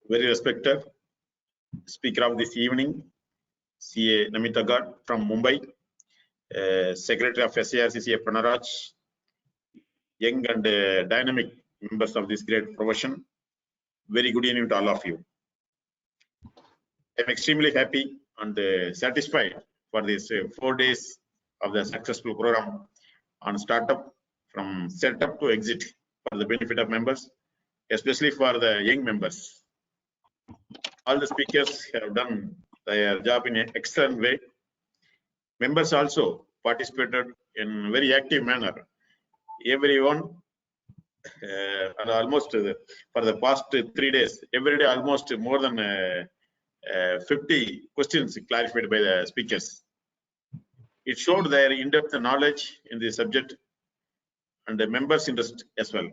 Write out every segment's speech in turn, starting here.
Very respected speaker of this evening, CA Namita Gad from Mumbai, Secretary of SIRC, CA Pranaraj, young and dynamic members of this great profession. Very good evening to all of you. I'm extremely happy and satisfied for this 4 days of the successful program on startup from setup to exit for the benefit of members, especially for the young members. All the speakers have done their job in an excellent way. Members also participated in a very active manner. Everyone, almost for the past 3 days, every day almost more than 50 questions clarified by the speakers. It showed their in-depth knowledge in the subject and the members' interest as well.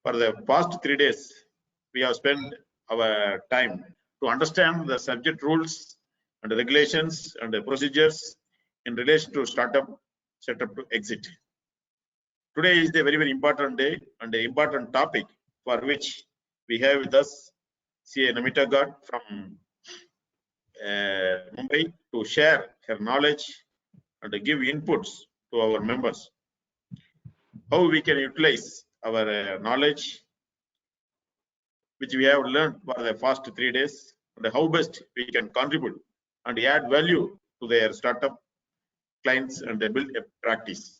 For the past 3 days, we have spent our time to understand the subject rules and the regulations and the procedures in relation to startup, setup to exit. Today is the very important day and the important topic for which we have with us CA Namita Gad from Mumbai to share her knowledge and to give inputs to our members. How we can utilize our knowledge which we have learned for the past 3 days and how best we can contribute and add value to their startup clients and build a practice.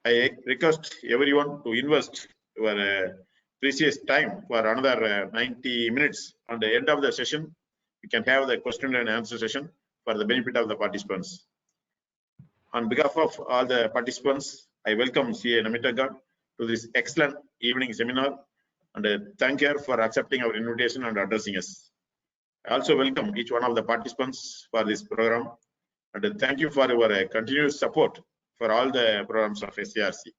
I request everyone to invest your precious time for another 90 minutes. On the end of the session, we can have the question and answer session for the benefit of the participants. On behalf of all the participants, I welcome CA Namita Gad to this excellent evening seminar and thank her for accepting our invitation and addressing us. I also welcome each one of the participants for this program and thank you for your continuous support for all the programs of SIRC.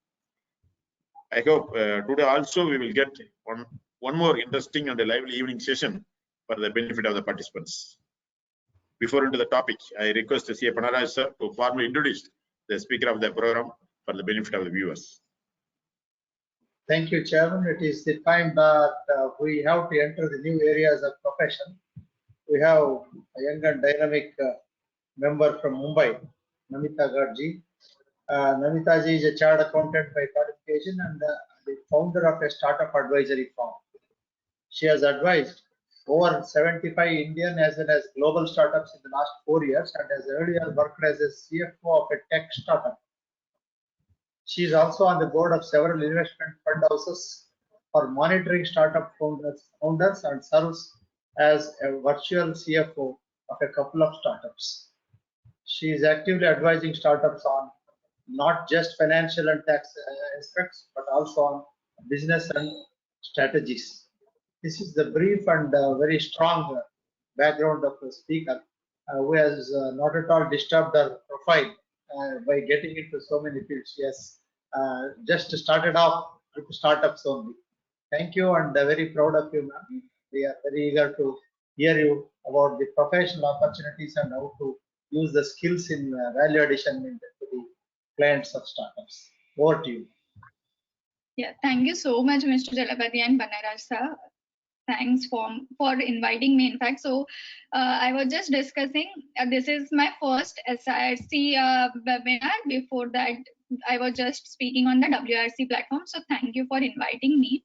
I hope today also we will get one more interesting and lively evening session for the benefit of the participants. Before into the topic, I request the CA Pranaraj sir to formally introduce the speaker of the program for the benefit of the viewers. Thank you, Chairman. It is the time that we have to enter the new areas of profession. We have a young and dynamic member from Mumbai, Namita Gad ji. Namita ji is a chartered accountant by qualification and the founder of a startup advisory firm. She has advised over 75 Indian as well as global startups in the last 4 years and has earlier worked as a CFO of a tech startup. She is also on the board of several investment fund houses for monitoring startup founders and serves as a virtual CFO of a couple of startups. She is actively advising startups on not just financial and tax aspects, but also on business and strategies. This is the brief and very strong background of the speaker, who has not at all disturbed her profile by getting into so many fields. She has just started off with startups only. Thank you and very proud of you, ma'am. We are very eager to hear you about the professional opportunities and how to use the skills in value addition to the clients of startups. Over to you. Yeah, thank you so much, Mr. Jalapati and Pranaraj sir. Thanks for inviting me. In fact, so I was just discussing, this is my first SIRC webinar. Before that, I was just speaking on the WRC platform. So thank you for inviting me.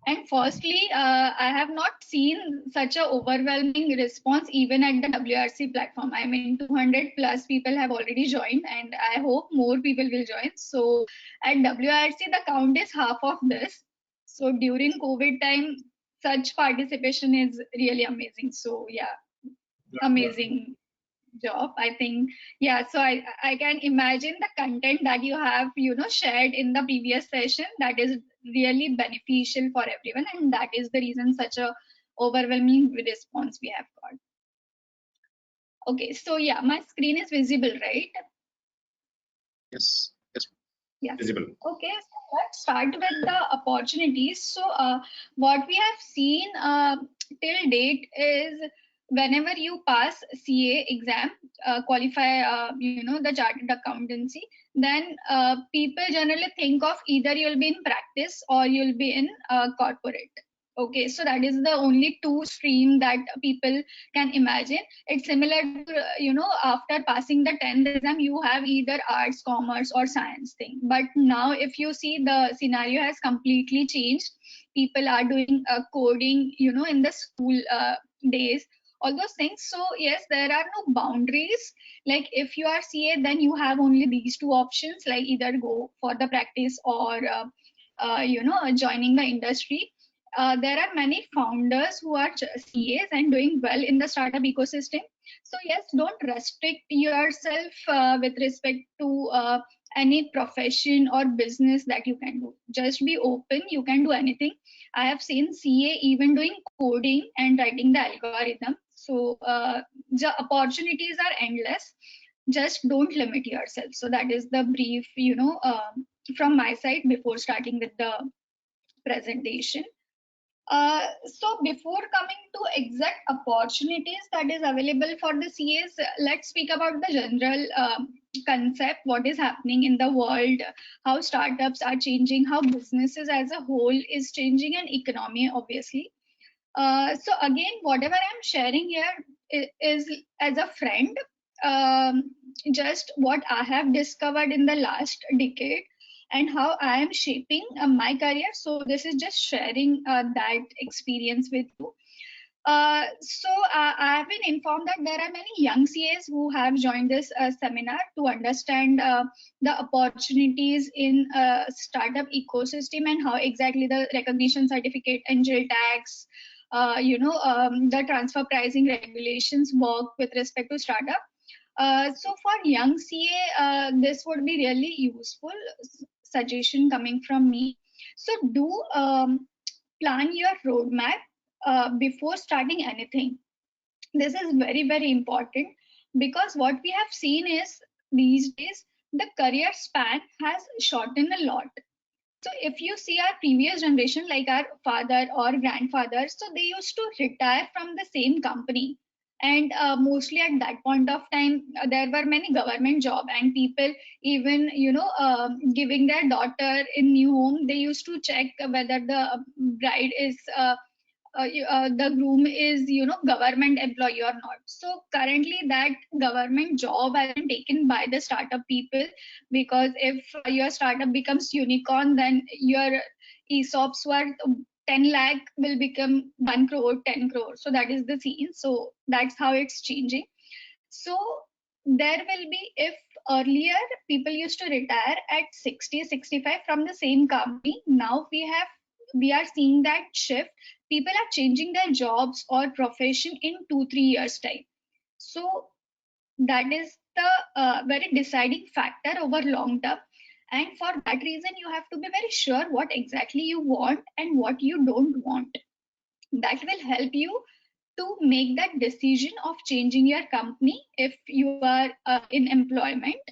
And firstly, I have not seen such an overwhelming response even at the WRC platform. I mean, 200 plus people have already joined and I hope more people will join. So at WRC, the count is half of this. So during COVID time, such participation is really amazing. So yeah, amazing job, I think. Yeah, so I can imagine the content that you have, shared in the previous session, that is really beneficial for everyone, and that is the reason such a overwhelming response we have got. Okay, so yeah, my screen is visible, right? Yes, yes. Yeah, Visible. Okay, so let's start with the opportunities. So what we have seen till date is, whenever you pass CA exam, qualify, the chartered accountancy, then people generally think of either you'll be in practice or you'll be in corporate. Okay, so that is the only two stream that people can imagine. It's similar to, after passing the 10th exam, you have either arts, commerce, or science thing. But now, if you see, the scenario has completely changed. People are doing coding, in the school days, all those things. So yes, there are no boundaries. Like if you are CA, then you have only these two options, like either go for the practice or joining the industry. There are many founders who are CAs and doing well in the startup ecosystem. So yes, don't restrict yourself with respect to any profession or business that you can do. Just be open, you can do anything. I have seen CA even doing coding and writing the algorithm. So the opportunities are endless. Just don't limit yourself. So that is the brief, from my side before starting with the presentation. So before coming to exact opportunities that is available for the CAs, let's speak about the general concept, what is happening in the world, how startups are changing, how businesses as a whole is changing, and economy, obviously. So again, whatever I'm sharing here is as a friend, just what I have discovered in the last decade and how I am shaping my career. So this is just sharing that experience with you. So I have been informed that there are many young CAs who have joined this seminar to understand the opportunities in startup ecosystem and how exactly the recognition certificate, angel tax, the transfer pricing regulations work with respect to startup. So for young CA, this would be really useful suggestion coming from me. So do plan your roadmap before starting anything. This is very, very important, because what we have seen is these days the career span has shortened a lot. So if you see our previous generation, like our father or grandfather, so they used to retire from the same company. And mostly at that point of time, there were many government job, and people even, giving their daughter in new home, they used to check whether the bride is the groom is government employee or not. So currently that government job has been taken by the startup people, because if your startup becomes unicorn, then your ESOPs worth 10 lakh will become 1 crore, 10 crore. So that is the scene. So that's how it's changing. So there will be, if earlier people used to retire at 60, 65 from the same company, now we are seeing that shift. People are changing their jobs or profession in 2-3 years time. So that is the very deciding factor over long term. And for that reason, you have to be very sure what exactly you want and what you don't want. That will help you to make that decision of changing your company if you are in employment,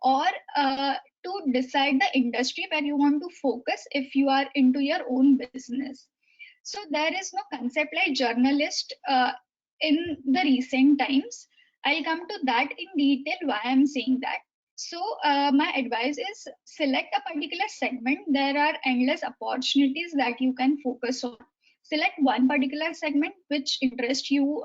or to decide the industry where you want to focus if you are into your own business. So there is no concept like journalist in the recent times. I'll come to that in detail why I'm saying that. So my advice is select a particular segment. There are endless opportunities that you can focus on. Select one particular segment which interests you,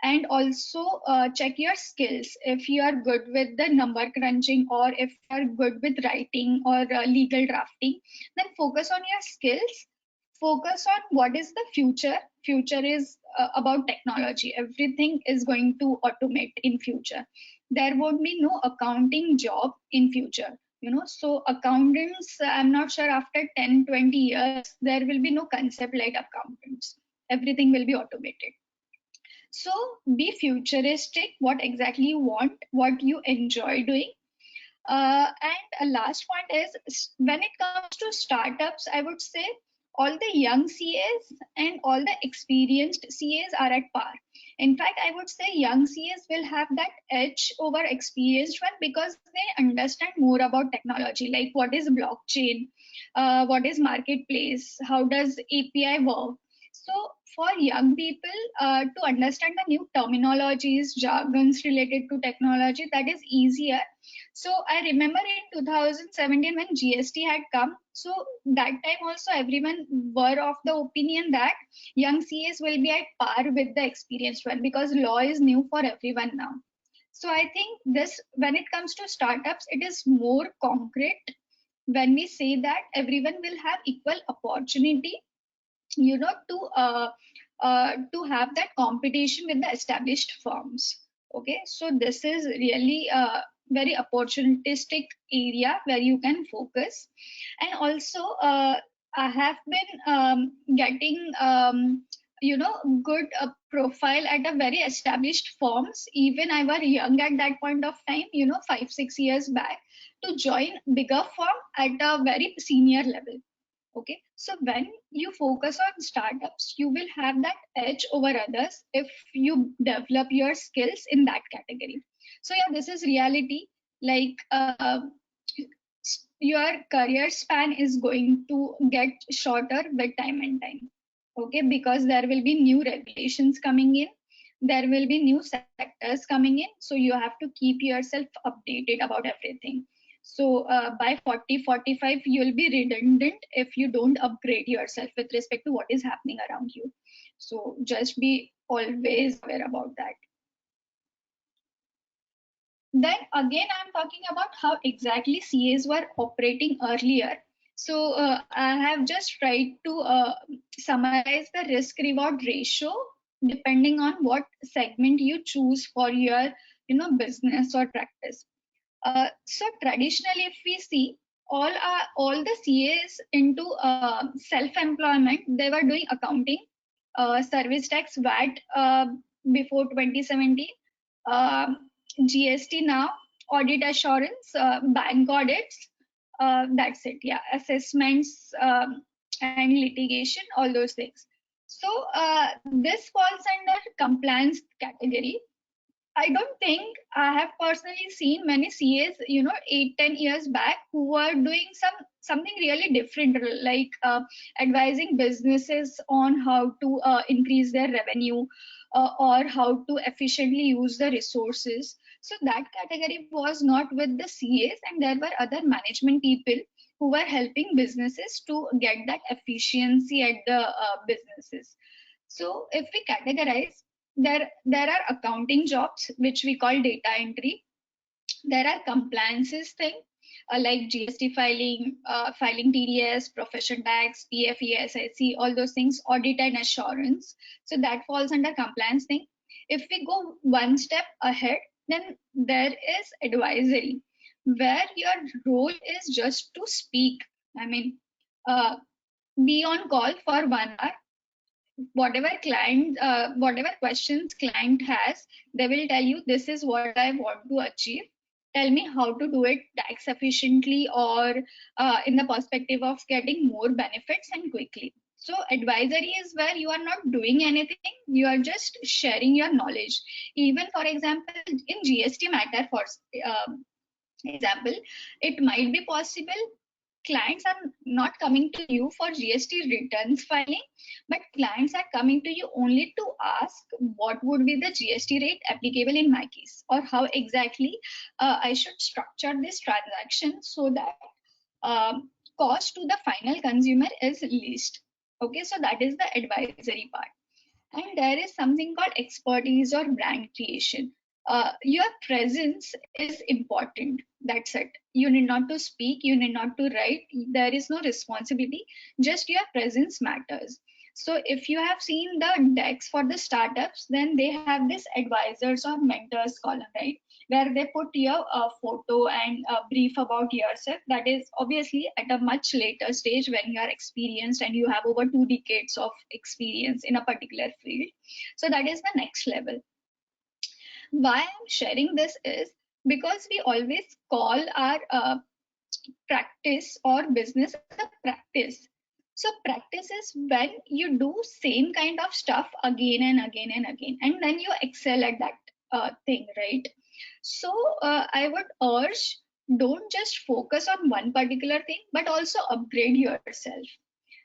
and also check your skills. If you are good with the number crunching, or if you are good with writing or legal drafting, then focus on your skills. Focus on what is the future. Future is about technology. Everything is going to automate in future. There won't be no accounting job in future. So accountants, I'm not sure after 10-20 years there will be no concept like accountants. Everything will be automated. So be futuristic, what exactly you want, what you enjoy doing. And a last point is, when it comes to startups, I would say all the young CAs and all the experienced CAs are at par. In fact, I would say young CAs will have that edge over experienced one, because they understand more about technology, like what is blockchain, what is marketplace, how does API work. So for young people to understand the new terminologies, jargons related to technology, that is easier. So I remember in 2017 when GST had come, so that time also everyone were of the opinion that young CAs will be at par with the experienced one because law is new for everyone now. So I think this, when it comes to startups, it is more concrete when we say that everyone will have equal opportunity, to have that competition with the established firms. Okay, so this is really a very opportunistic area where you can focus. And also I have been getting good profile at a very established firms. Even I was young at that point of time, 5-6 years back, to join bigger firm at a very senior level. Okay, so when you focus on startups, you will have that edge over others if you develop your skills in that category. So yeah, this is reality. Like your career span is going to get shorter with time and time. Okay, because there will be new regulations coming in, there will be new sectors coming in, so you have to keep yourself updated about everything. So by 40-45 you'll be redundant if you don't upgrade yourself with respect to what is happening around you. So just be always aware about that. Then again, I'm talking about how exactly CAs were operating earlier. So I have just tried to summarize the risk reward ratio depending on what segment you choose for your business or practice. So traditionally, if we see, all the CAs into self-employment, they were doing accounting, service tax, VAT before 2017, GST now, audit assurance, bank audits. That's it. Yeah, assessments and litigation, all those things. So this falls under compliance category. I don't think I have personally seen many CAs, 8-10 years back, who were doing something really different, like advising businesses on how to increase their revenue or how to efficiently use the resources. So that category was not with the CAs, and there were other management people who were helping businesses to get that efficiency at the businesses. So if we categorize, there are accounting jobs which we call data entry. There are compliances thing like GST filing, filing TDS, profession tax, PF, ESIC, all those things, audit and assurance. So that falls under compliance thing. If we go one step ahead, then there is advisory, where your role is just to speak. I mean, be on call for 1 hour, whatever questions client has, they will tell you, this is what I want to achieve, tell me how to do it tax efficiently or in the perspective of getting more benefits and quickly. So advisory is where you are not doing anything, you are just sharing your knowledge. Even for example, in GST matter, for example, it might be possible clients are not coming to you for GST returns filing, but clients are coming to you only to ask what would be the GST rate applicable in my case, or how exactly I should structure this transaction so that cost to the final consumer is least. Okay, so that is the advisory part. And there is something called expertise or brand creation. Your presence is important. That's it. You need not to speak, you need not to write. There is no responsibility, just your presence matters. So if you have seen the decks for the startups, then they have this advisors or mentors column, right, where they put your photo and brief about yourself. That is obviously at a much later stage when you are experienced and you have over 2 decades of experience in a particular field. So that is the next level. Why I'm sharing this is because we always call our practice or business as a practice. So practice is when you do same kind of stuff again and again and again, and then you excel at that thing, right? So I would urge, don't just focus on one particular thing, but also upgrade yourself.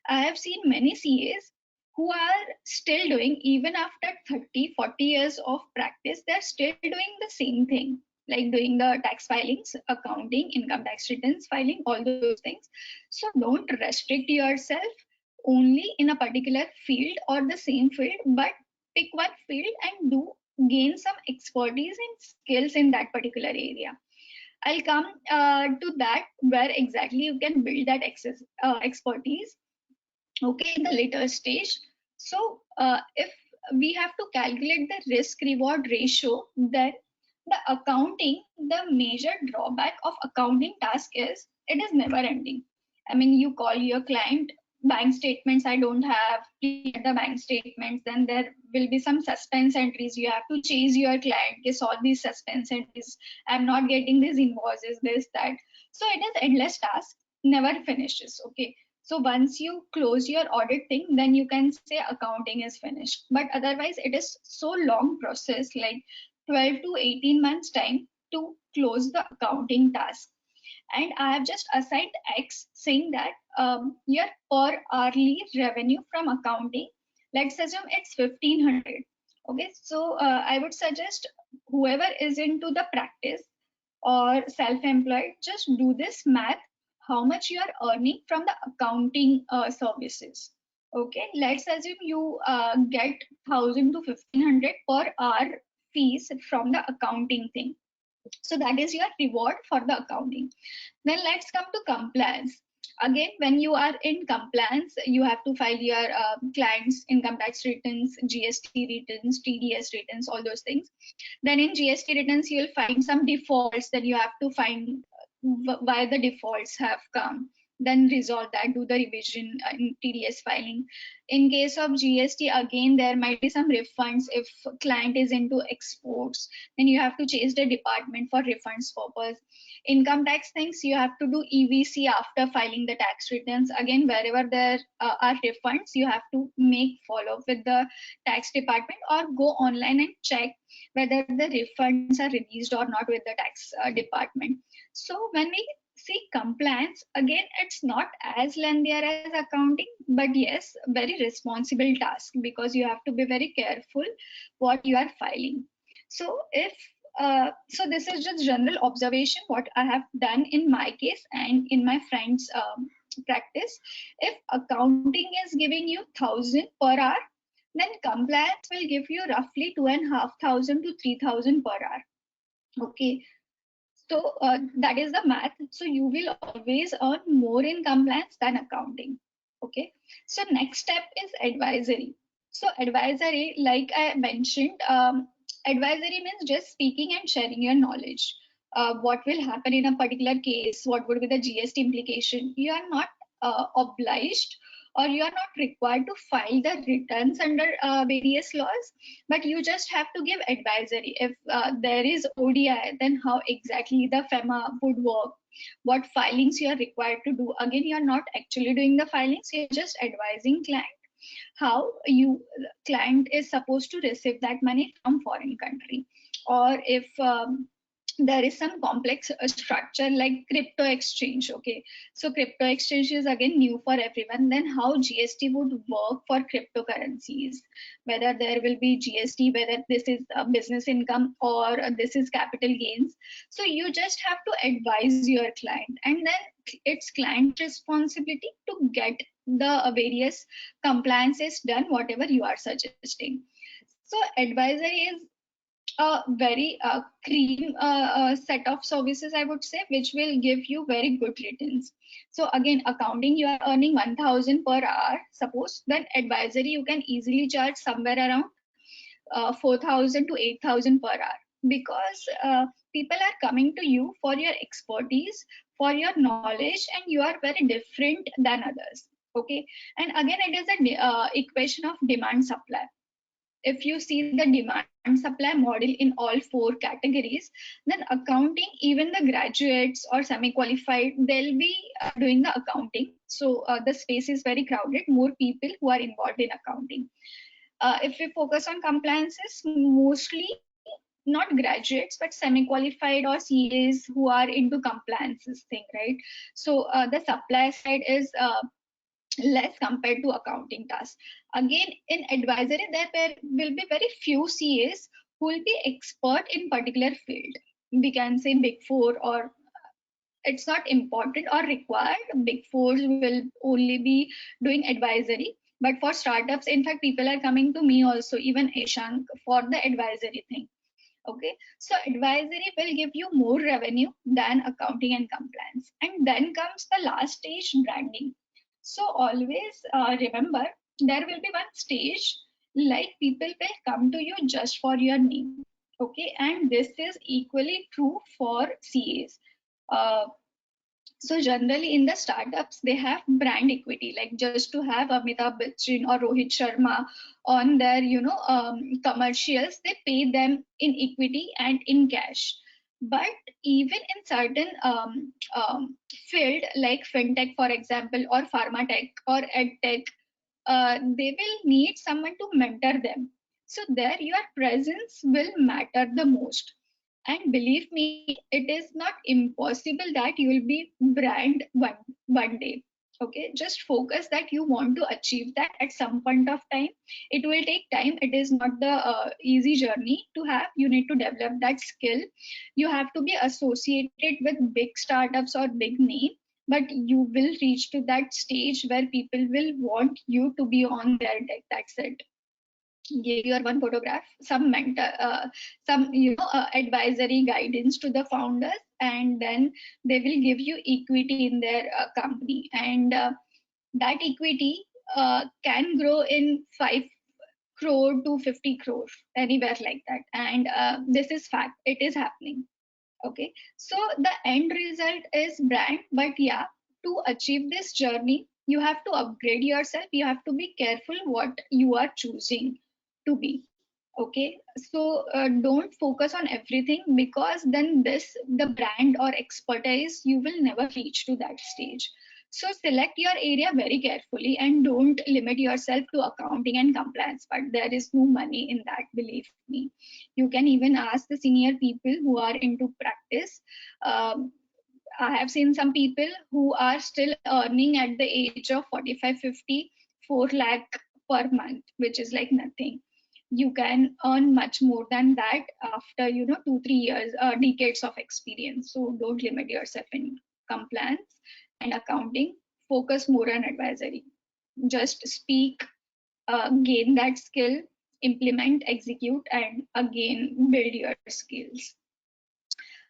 I have seen many CAs who are still doing, even after 30-40 years of practice, they're still doing the same thing, like doing the tax filings, accounting, income tax returns filing, all those things. So don't restrict yourself only in a particular field or the same field, but pick one field and gain some expertise and skills in that particular area. I'll come to that, where exactly you can build that expertise, okay, in the later stage. So if we have to calculate the risk reward ratio, then the accounting, the major drawback of accounting task is it is never ending. I mean, you call your client, bank statements I don't have, please get the bank statements, then there will be some suspense entries. You have to chase your client, yes, all these suspense entries, I'm not getting these invoices, this, that. So it is endless task, never finishes, okay. So once you close your audit thing, then you can say accounting is finished. But otherwise, it is so long process, like 12 to 18 months time to close the accounting task. And I have just assigned X, saying that your per hourly revenue from accounting, let's assume it's 1500. Okay, so I would suggest whoever is into the practice or self-employed, just do this math, how much you are earning from the accounting services. Okay, let's assume you get 1000 to 1500 per hour fees from the accounting thing. So that is your reward for the accounting. Then let's come to compliance. Again, when you are in compliance, you have to file your clients' income tax returns, GST returns, TDS returns, all those things. Then in GST returns, you'll find some defaults. Then you have to find why the defaults have come, then resolve that, do the revision in TDS filing. In case of GST, again, there might be some refunds. If client is into exports, then you have to chase the department for refunds purpose. Income tax things, you have to do EVC after filing the tax returns. Again, wherever there are refunds, you have to make follow up with the tax department or go online and check whether the refunds are released or not with the tax department. So when we see compliance, again, it's not as lengthy as accounting, but yes, very responsible task, because you have to be very careful what you are filing. So if so this is just general observation what I have done in my case and in my friends practice. If accounting is giving you 1000 per hour, then compliance will give you roughly 2500 to 3000 per hour. Okay, so that is the math. So you will always earn more in compliance than accounting. Okay, so next step is advisory. So advisory, like I mentioned, advisory means just speaking and sharing your knowledge. What will happen in a particular case? What would be the GST implication? You are not obliged, or you are not required to file the returns under various laws, but you just have to give advisory. If there is ODI, then how exactly the FEMA would work, what filings you are required to do. Again, you are not actually doing the filings, you're just advising client how client is supposed to receive that money from foreign country. Or if there is some complex structure like crypto exchange. Okay, so crypto exchange is again new for everyone. Then how GST would work for cryptocurrencies, whether there will be GST, whether this is business income or this is capital gains. So you just have to advise your client, and then it's client responsibility to get the various compliances done, whatever you are suggesting. So advisory is a very cream set of services, I would say, which will give you very good returns. So again, accounting, you are earning 1000 per hour, suppose, then advisory you can easily charge somewhere around 4000 to 8000 per hour, because people are coming to you for your expertise, for your knowledge, and you are very different than others. Okay, and again, it is an equation of demand supply. If you see the demand supply model in all four categories, then accounting, even the graduates or semi-qualified, they'll be doing the accounting. So the space is very crowded, more people who are involved in accounting. If we focus on compliances, mostly not graduates, but semi-qualified or CAs who are into compliances thing, right? So the supply side is less compared to accounting tasks. Again, in advisory, there will be very few CAs who will be expert in particular field. We can say Big Four, or it's not important or required. Big Fours will only be doing advisory. But for startups, in fact, people are coming to me also, even Ishank, for the advisory thing. Okay, so advisory will give you more revenue than accounting and compliance. And then comes the last stage, branding. So always remember, there will be one stage like people will come to you just for your name. Okay, and this is equally true for CAs. Uh, so generally in the startups, they have brand equity, like just to have Amitabh Bachchan or Rohit Sharma on their, commercials, they pay them in equity and in cash. But even in certain field like fintech, for example, or pharma tech or ed tech, they will need someone to mentor them. So there your presence will matter the most. And believe me, it is not impossible that you will be brand one day. Okay, just focus that you want to achieve that at some point of time. It will take time. It is not the easy journey to have. You need to develop that skill. You have to be associated with big startups or big name, but you will reach to that stage where people will want you to be on their deck. That's it. Give your one photograph, some mentor, some advisory guidance to the founders, and then they will give you equity in their company. And that equity can grow in 5 crore to 50 crore, anywhere like that. And this is fact, it is happening. Okay, so the end result is brand. But yeah, to achieve this journey, you have to upgrade yourself. You have to be careful what you are choosing to be. Okay, so don't focus on everything, because then the brand or expertise, you will never reach to that stage. So select your area very carefully and don't limit yourself to accounting and compliance, but there is no money in that, believe me. You can even ask the senior people who are into practice. um, I have seen some people who are still earning at the age of 45, 50, 4 lakh per month, which is like nothing. You can earn much more than that after 2-3 years, decades of experience. So don't limit yourself in compliance and accounting. Focus more on advisory. Just speak, gain that skill, implement, execute, and again build your skills.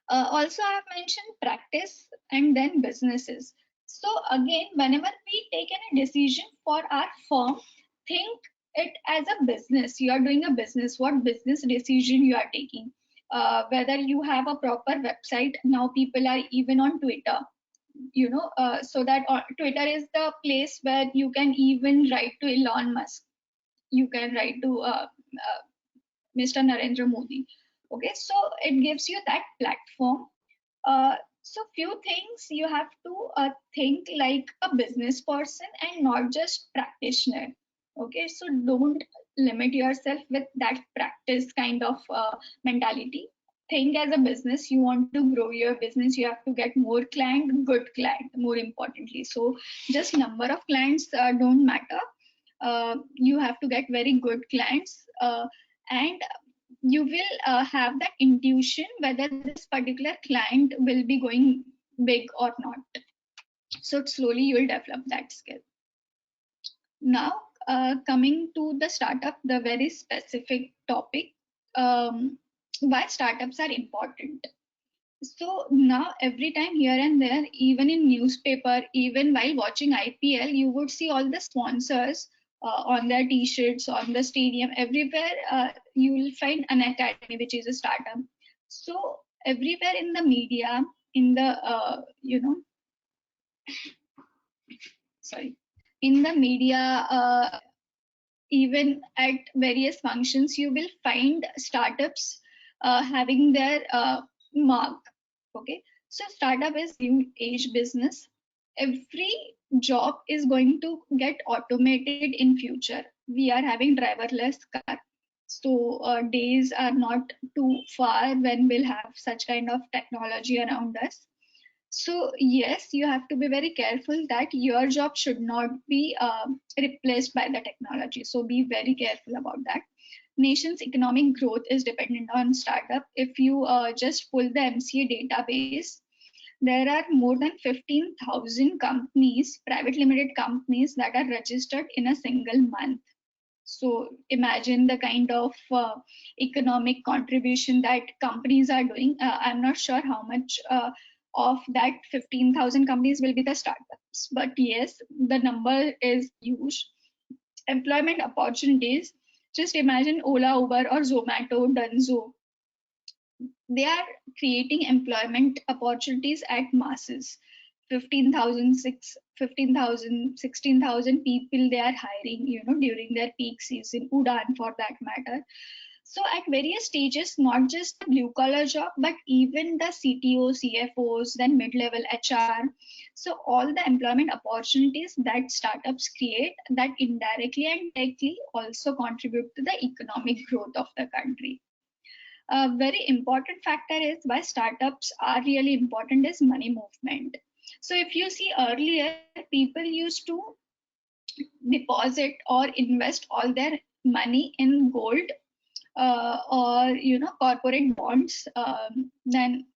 Also, I have mentioned practice and then businesses. So again, whenever we take any decision for our firm, think it as a business. You are doing a business. What business decision you are taking? Whether you have a proper website. Now people are even on Twitter. So that Twitter is the place where you can even write to Elon Musk. You can write to Mr. Narendra Modi. Okay, so it gives you that platform. So few things you have to think like a business person and not just practitioner. Okay, so don't limit yourself with that practice kind of mentality. Think as a business. You want to grow your business, you have to get more client, good client, more importantly. So just number of clients don't matter. You have to get very good clients, and you will have that intuition whether this particular client will be going big or not. So slowly you will develop that skill. Now, coming to the startup, the very specific topic, why startups are important. So now every time here and there, even in newspaper, even while watching IPL, you would see all the sponsors on their t-shirts, on the stadium, everywhere you will find an academy, which is a startup. So everywhere in the media, in the, sorry, in the media, even at various functions, you will find startups having their mark. Okay, so startup is new age business. Every job is going to get automated in future. We are having driverless car, so days are not too far when we'll have such kind of technology around us. So yes, you have to be very careful that your job should not be replaced by the technology. So be very careful about that. Nation's economic growth is dependent on startup. If you just pull the MCA database, there are more than 15,000 companies, private limited companies, that are registered in a single month. So imagine the kind of economic contribution that companies are doing. I'm not sure how much of that 15,000 companies will be the startups, but yes, the number is huge. Employment opportunities. Just imagine Ola, Uber, or Zomato, Dunzo. They are creating employment opportunities at masses. 15,000, 16,000 people they are hiring, during their peak season, Udan for that matter. So at various stages, not just the blue collar job, but even the CTO, CFOs, then mid-level HR. So all the employment opportunities that startups create, that indirectly and directly also contribute to the economic growth of the country. A very important factor is why startups are really important is money movement. So if you see earlier, people used to deposit or invest all their money in gold or corporate bonds, then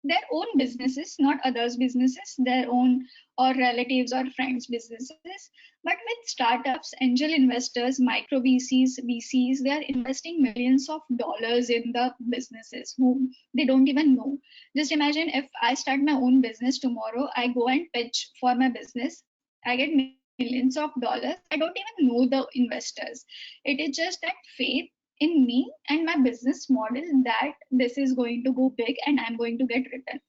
their own businesses, not others' businesses, their own or relatives or friends' businesses. But with startups, angel investors, micro VCs, they are investing millions of dollars in the businesses whom they don't even know. Just imagine if I start my own business tomorrow, I go and pitch for my business, I get millions of dollars. I don't even know the investors. It is just that faith in me and my business model that this is going to go big and I'm going to get return.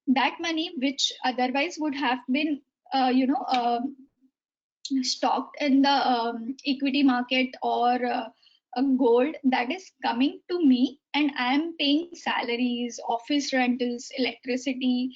That money, which otherwise would have been, stocked in the equity market or gold, that is coming to me, and I am paying salaries, office rentals, electricity,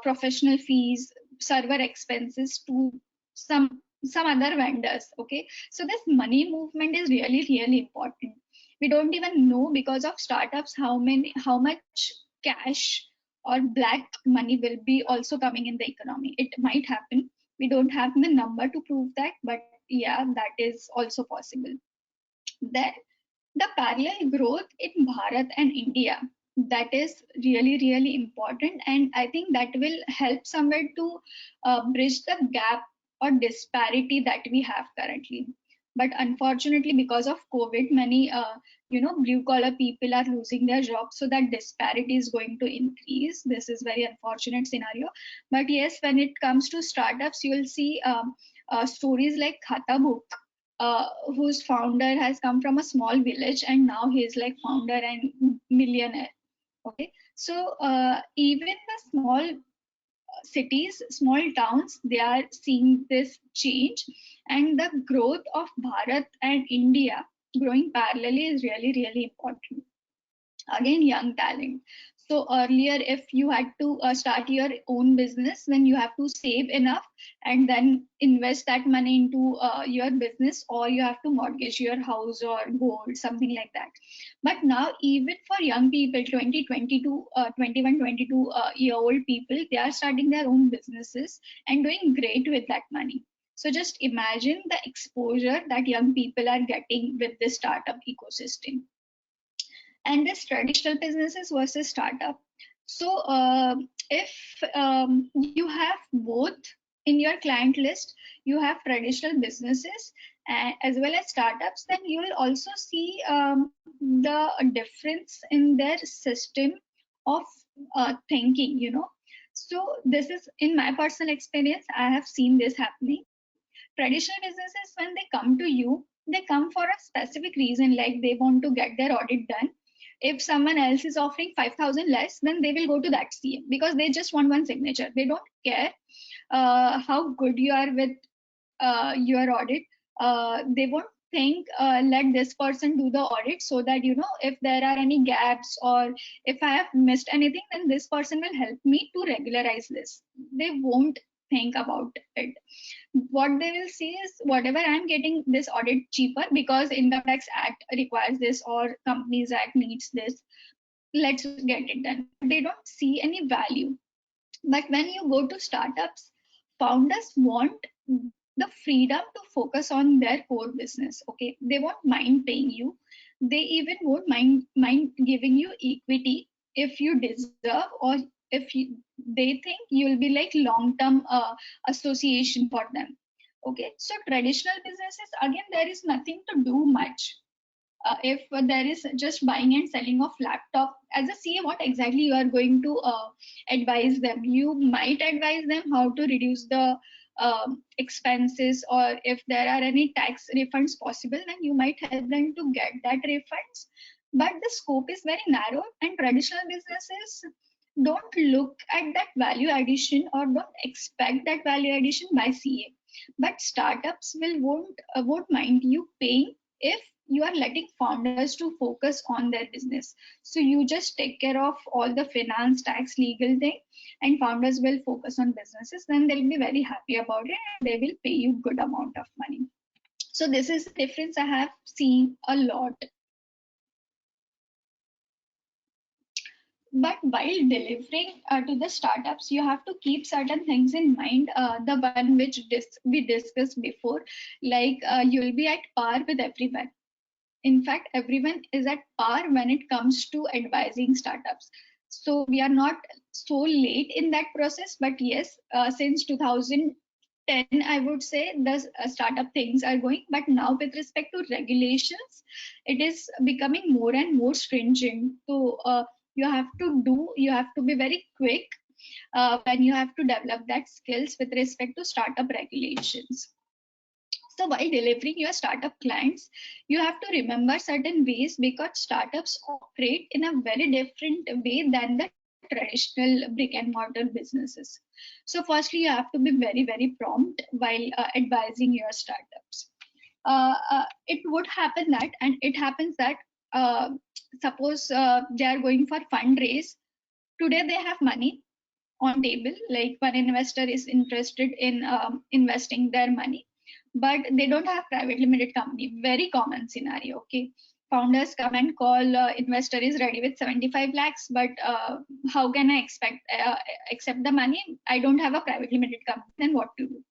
professional fees, server expenses to some other vendors. Okay, so this money movement is really important. We don't even know, because of startups, how much cash or black money will be also coming in the economy. It might happen. We don't have the number to prove that, but yeah, that is also possible. Then the parallel growth in Bharat and India, that is really important, and I think that will help somewhere to bridge the gap or disparity that we have currently. But unfortunately, because of COVID, many blue collar people are losing their jobs, so that disparity is going to increase. This is very unfortunate scenario. But yes, when it comes to startups, you will see stories like Khata Book, whose founder has come from a small village and now he is like founder and millionaire. Okay, so even the small cities, small towns, they are seeing this change, and the growth of Bharat and India growing parallelly is really important. Again, young talent. So earlier, if you had to start your own business, then you have to save enough and then invest that money into your business, or you have to mortgage your house or gold, something like that. But now, even for young people, 21, 22 year old people, they are starting their own businesses and doing great with that money. So just imagine the exposure that young people are getting with this startup ecosystem. And this traditional businesses versus startup. So if you have both in your client list, you have traditional businesses as well as startups, then you will also see the difference in their system of thinking, So this is, in my personal experience, I have seen this happening. Traditional businesses, when they come to you, they come for a specific reason, like they want to get their audit done. If someone else is offering 5,000 less, then they will go to that CM because they just want one signature. They don't care how good you are with your audit. They won't think, let this person do the audit, so that if there are any gaps or if I have missed anything, then this person will help me to regularize this. They won't think about it. What they will see is, whatever I'm getting this audit cheaper because Income Tax Act requires this or Companies Act needs this, let's get it done. They don't see any value. But when you go to startups, founders want the freedom to focus on their core business. Okay, they won't mind paying you. They even won't mind giving you equity if you deserve, or if they think you'll be like long-term association for them. Okay, so traditional businesses, again, there is nothing to do much. If there is just buying and selling of laptop, as a CA, what exactly you are going to advise them? You might advise them how to reduce the expenses, or if there are any tax refunds possible, then you might help them to get that refunds. But the scope is very narrow, and traditional businesses don't look at that value addition or don't expect that value addition by CA. But startups won't mind you paying if you are letting founders to focus on their business. So you just take care of all the finance, tax, legal thing, and founders will focus on businesses. Then they'll be very happy about it, and they will pay you good amount of money. So this is the difference I have seen a lot. But while delivering to the startups, you have to keep certain things in mind. The one which we discussed before, like you'll be at par with everyone. In fact, everyone is at par when it comes to advising startups. So we are not so late in that process, but yes, since 2010, I would say the startup things are going. But now, with respect to regulations, it is becoming more and more stringent. So you have to be very quick when you have to develop that skills with respect to startup regulations. So while delivering your startup clients, you have to remember certain ways, because startups operate in a very different way than the traditional brick and mortar businesses. So firstly, you have to be very, very prompt while advising your startups. It would happen that, and it happens that, suppose they are going for fundraise. Today they have money on table, like one investor is interested in investing their money, but they don't have private limited company. Very common scenario. Okay, founders come and call, investor is ready with 75 lakhs, but how can I accept the money? I don't have a private limited company. Then what to do?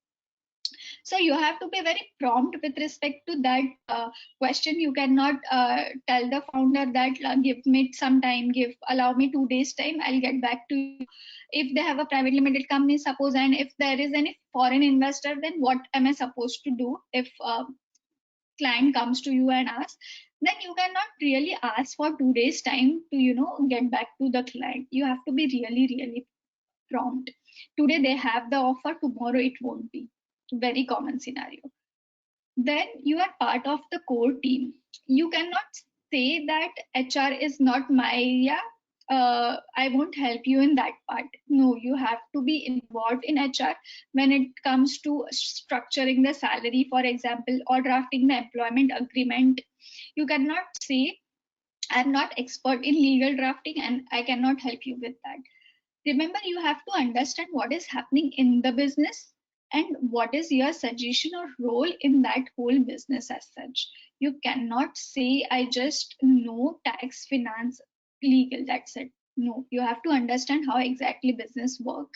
So you have to be very prompt with respect to that question. You cannot tell the founder that give me some time, allow me 2 days time, I'll get back to you. If they have a private limited company, suppose, and if there is any foreign investor, then what am I supposed to do if client comes to you and asks? Then you cannot really ask for 2 days time to get back to the client. You have to be really, really prompt. Today they have the offer, tomorrow it won't be. Very common scenario. Then you are part of the core team. You cannot say that HR is not my, I won't help you in that part. No, you have to be involved in HR when it comes to structuring the salary, for example, or drafting the employment agreement. You cannot say, I'm not expert in legal drafting and I cannot help you with that. Remember, you have to understand what is happening in the business and what is your suggestion or role in that whole business as such. You cannot say, I just know tax, finance, legal, that's it. No, you have to understand how exactly business work.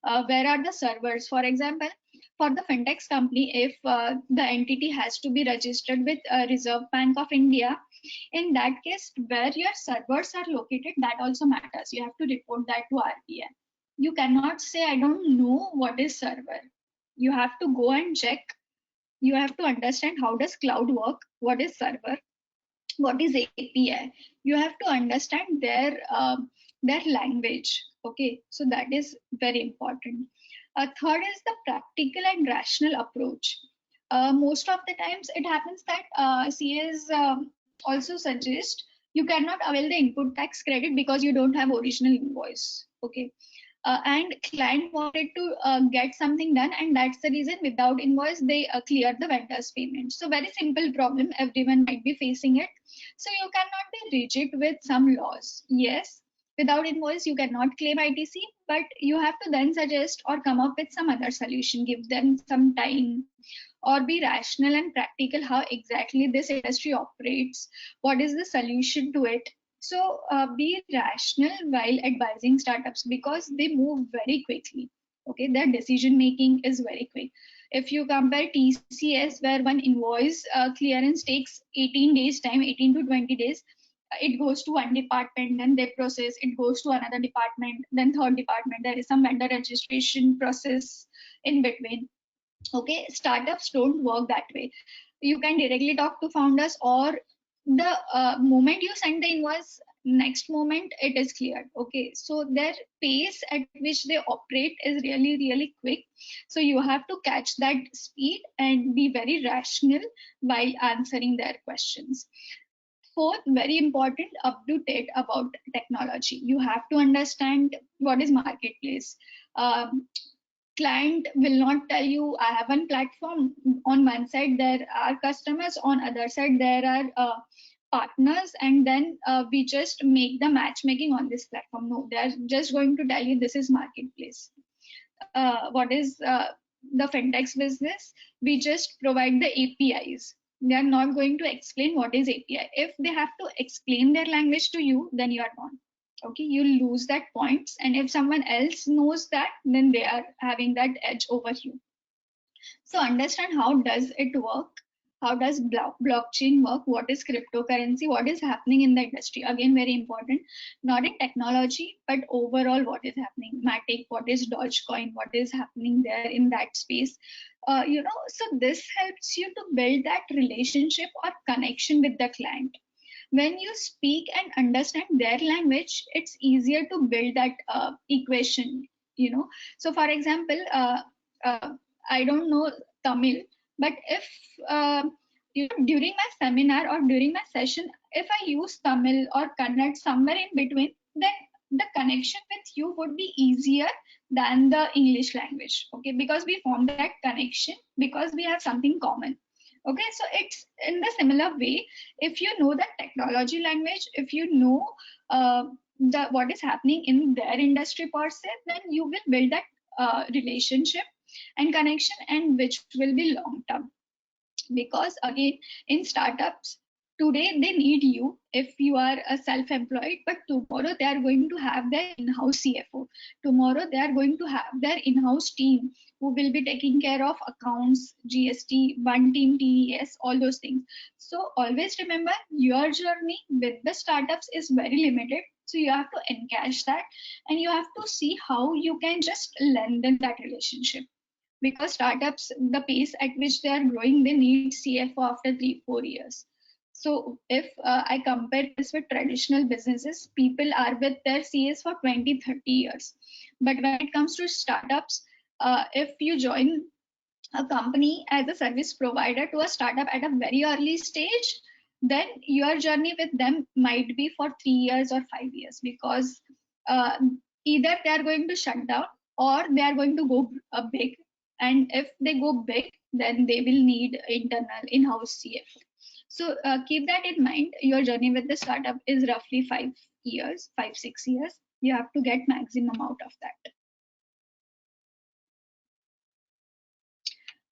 Where are the servers? For example, for the fintech company, if the entity has to be registered with Reserve Bank of India, in that case, where your servers are located, that also matters. You have to report that to RBI. You cannot say, I don't know what is server. You have to go and check. You have to understand how does cloud work, what is server, what is API. You have to understand their language. Okay, so that is very important. Third is the practical and rational approach. Most of the times it happens that CAs also suggest you cannot avail the input tax credit because you don't have original invoice. Okay, and client wanted to get something done, and that's the reason without invoice they clear the vendor's payment. So very simple problem, everyone might be facing it. So you cannot be rigid with some laws. Yes, without invoice you cannot claim ITC, but you have to then suggest or come up with some other solution, give them some time, or be rational and practical how exactly this industry operates, what is the solution to it. So be rational while advising startups because they move very quickly. Okay, their decision making is very quick. If you compare TCS, where one invoice clearance takes 18 days time, 18 to 20 days, it goes to one department, then they process, it goes to another department, then third department. There is some vendor registration process in between. Okay, startups don't work that way. You can directly talk to founders, or the moment you send the invoice, next moment it is cleared. Okay, so their pace at which they operate is really really quick, so you have to catch that speed and be very rational while answering their questions. Fourth, very important, up to date about technology. You have to understand what is marketplace. um, Client will not tell you I have one platform, on one side there are customers, on other side there are partners, and then we just make the matchmaking on this platform. No, they're just going to tell you this is marketplace. What is the fintech's business? We just provide the APIs. They are not going to explain what is API. If they have to explain their language to you, then you are gone. Okay, you lose that points, and if someone else knows that, then they are having that edge over you. So understand how does it work, how does blockchain work, what is cryptocurrency, what is happening in the industry. Again, very important, not in technology but overall what is happening. Matic, what is Dogecoin, what is happening there in that space. So this helps you to build that relationship or connection with the client. When you speak and understand their language, it's easier to build that equation. So for example, uh, I don't know Tamil, but if during my seminar or during my session, if I use Tamil or Kannada somewhere in between, then the connection with you would be easier than the English language. Okay, because we form that connection because we have something common. Okay, so it's in the similar way. If you know the technology language, if you know what is happening in their industry per se, then you will build that relationship and connection, and which will be long term. Because again, in startups today they need you if you are a self-employed, but tomorrow they are going to have their in-house CFO. Tomorrow they are going to have their in-house team who will be taking care of accounts, GST, one team, TES, all those things. So always remember, your journey with the startups is very limited, so you have to encash that, and you have to see how you can just lengthen that relationship. Because startups, the pace at which they are growing, they need CFO after 3-4 years. So if I compare this with traditional businesses, people are with their CS for 20-30 years. But when it comes to startups, if you join a company as a service provider to a startup at a very early stage, then your journey with them might be for 3 years or 5 years, because uh, either they are going to shut down or they are going to go big. And if they go big, then they will need internal in-house CFO. So keep that in mind. Your journey with the startup is roughly 5 years, 5-6 years. You have to get maximum out of that.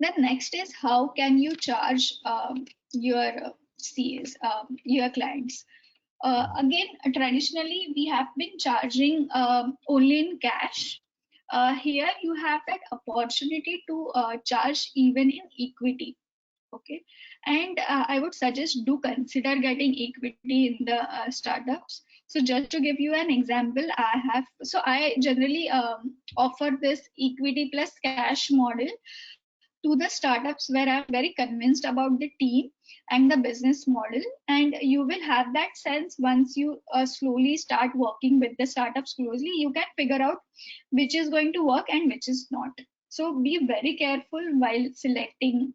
Then next is, how can you charge your CAs, your clients? Again, traditionally we have been charging only in cash. Here you have that opportunity to charge even in equity. Okay, and I would suggest do consider getting equity in the startups. So just to give you an example, I generally offer this equity plus cash model to the startups where I'm very convinced about the team and the business model. And you will have that sense once you slowly start working with the startups closely. You can figure out which is going to work and which is not. So be very careful while selecting,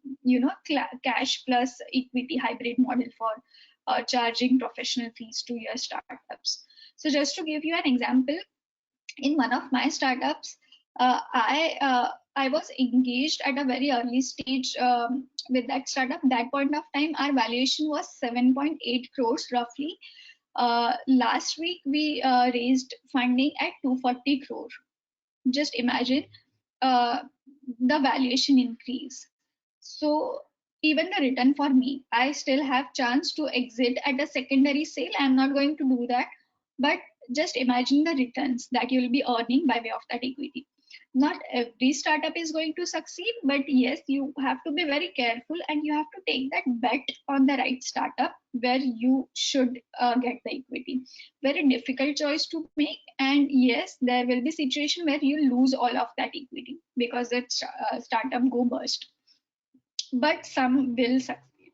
cash plus equity hybrid model for charging professional fees to your startups. So just to give you an example, in one of my startups, I was engaged at a very early stage with that startup. That point of time, our valuation was 7.8 crores roughly. Last week, we raised funding at 240 crore. Just imagine uh, the valuation increase. So even the return for me. I still have chance to exit at a secondary sale. I'm not going to do that. But just imagine the returns that you'll be earning by way of that equity. Not every startup is going to succeed, but yes, you have to be very careful and you have to take that bet on the right startup where you should get the equity. Very difficult choice to make, and yes, there will be situation where you lose all of that equity because that startup go bust, but some will succeed.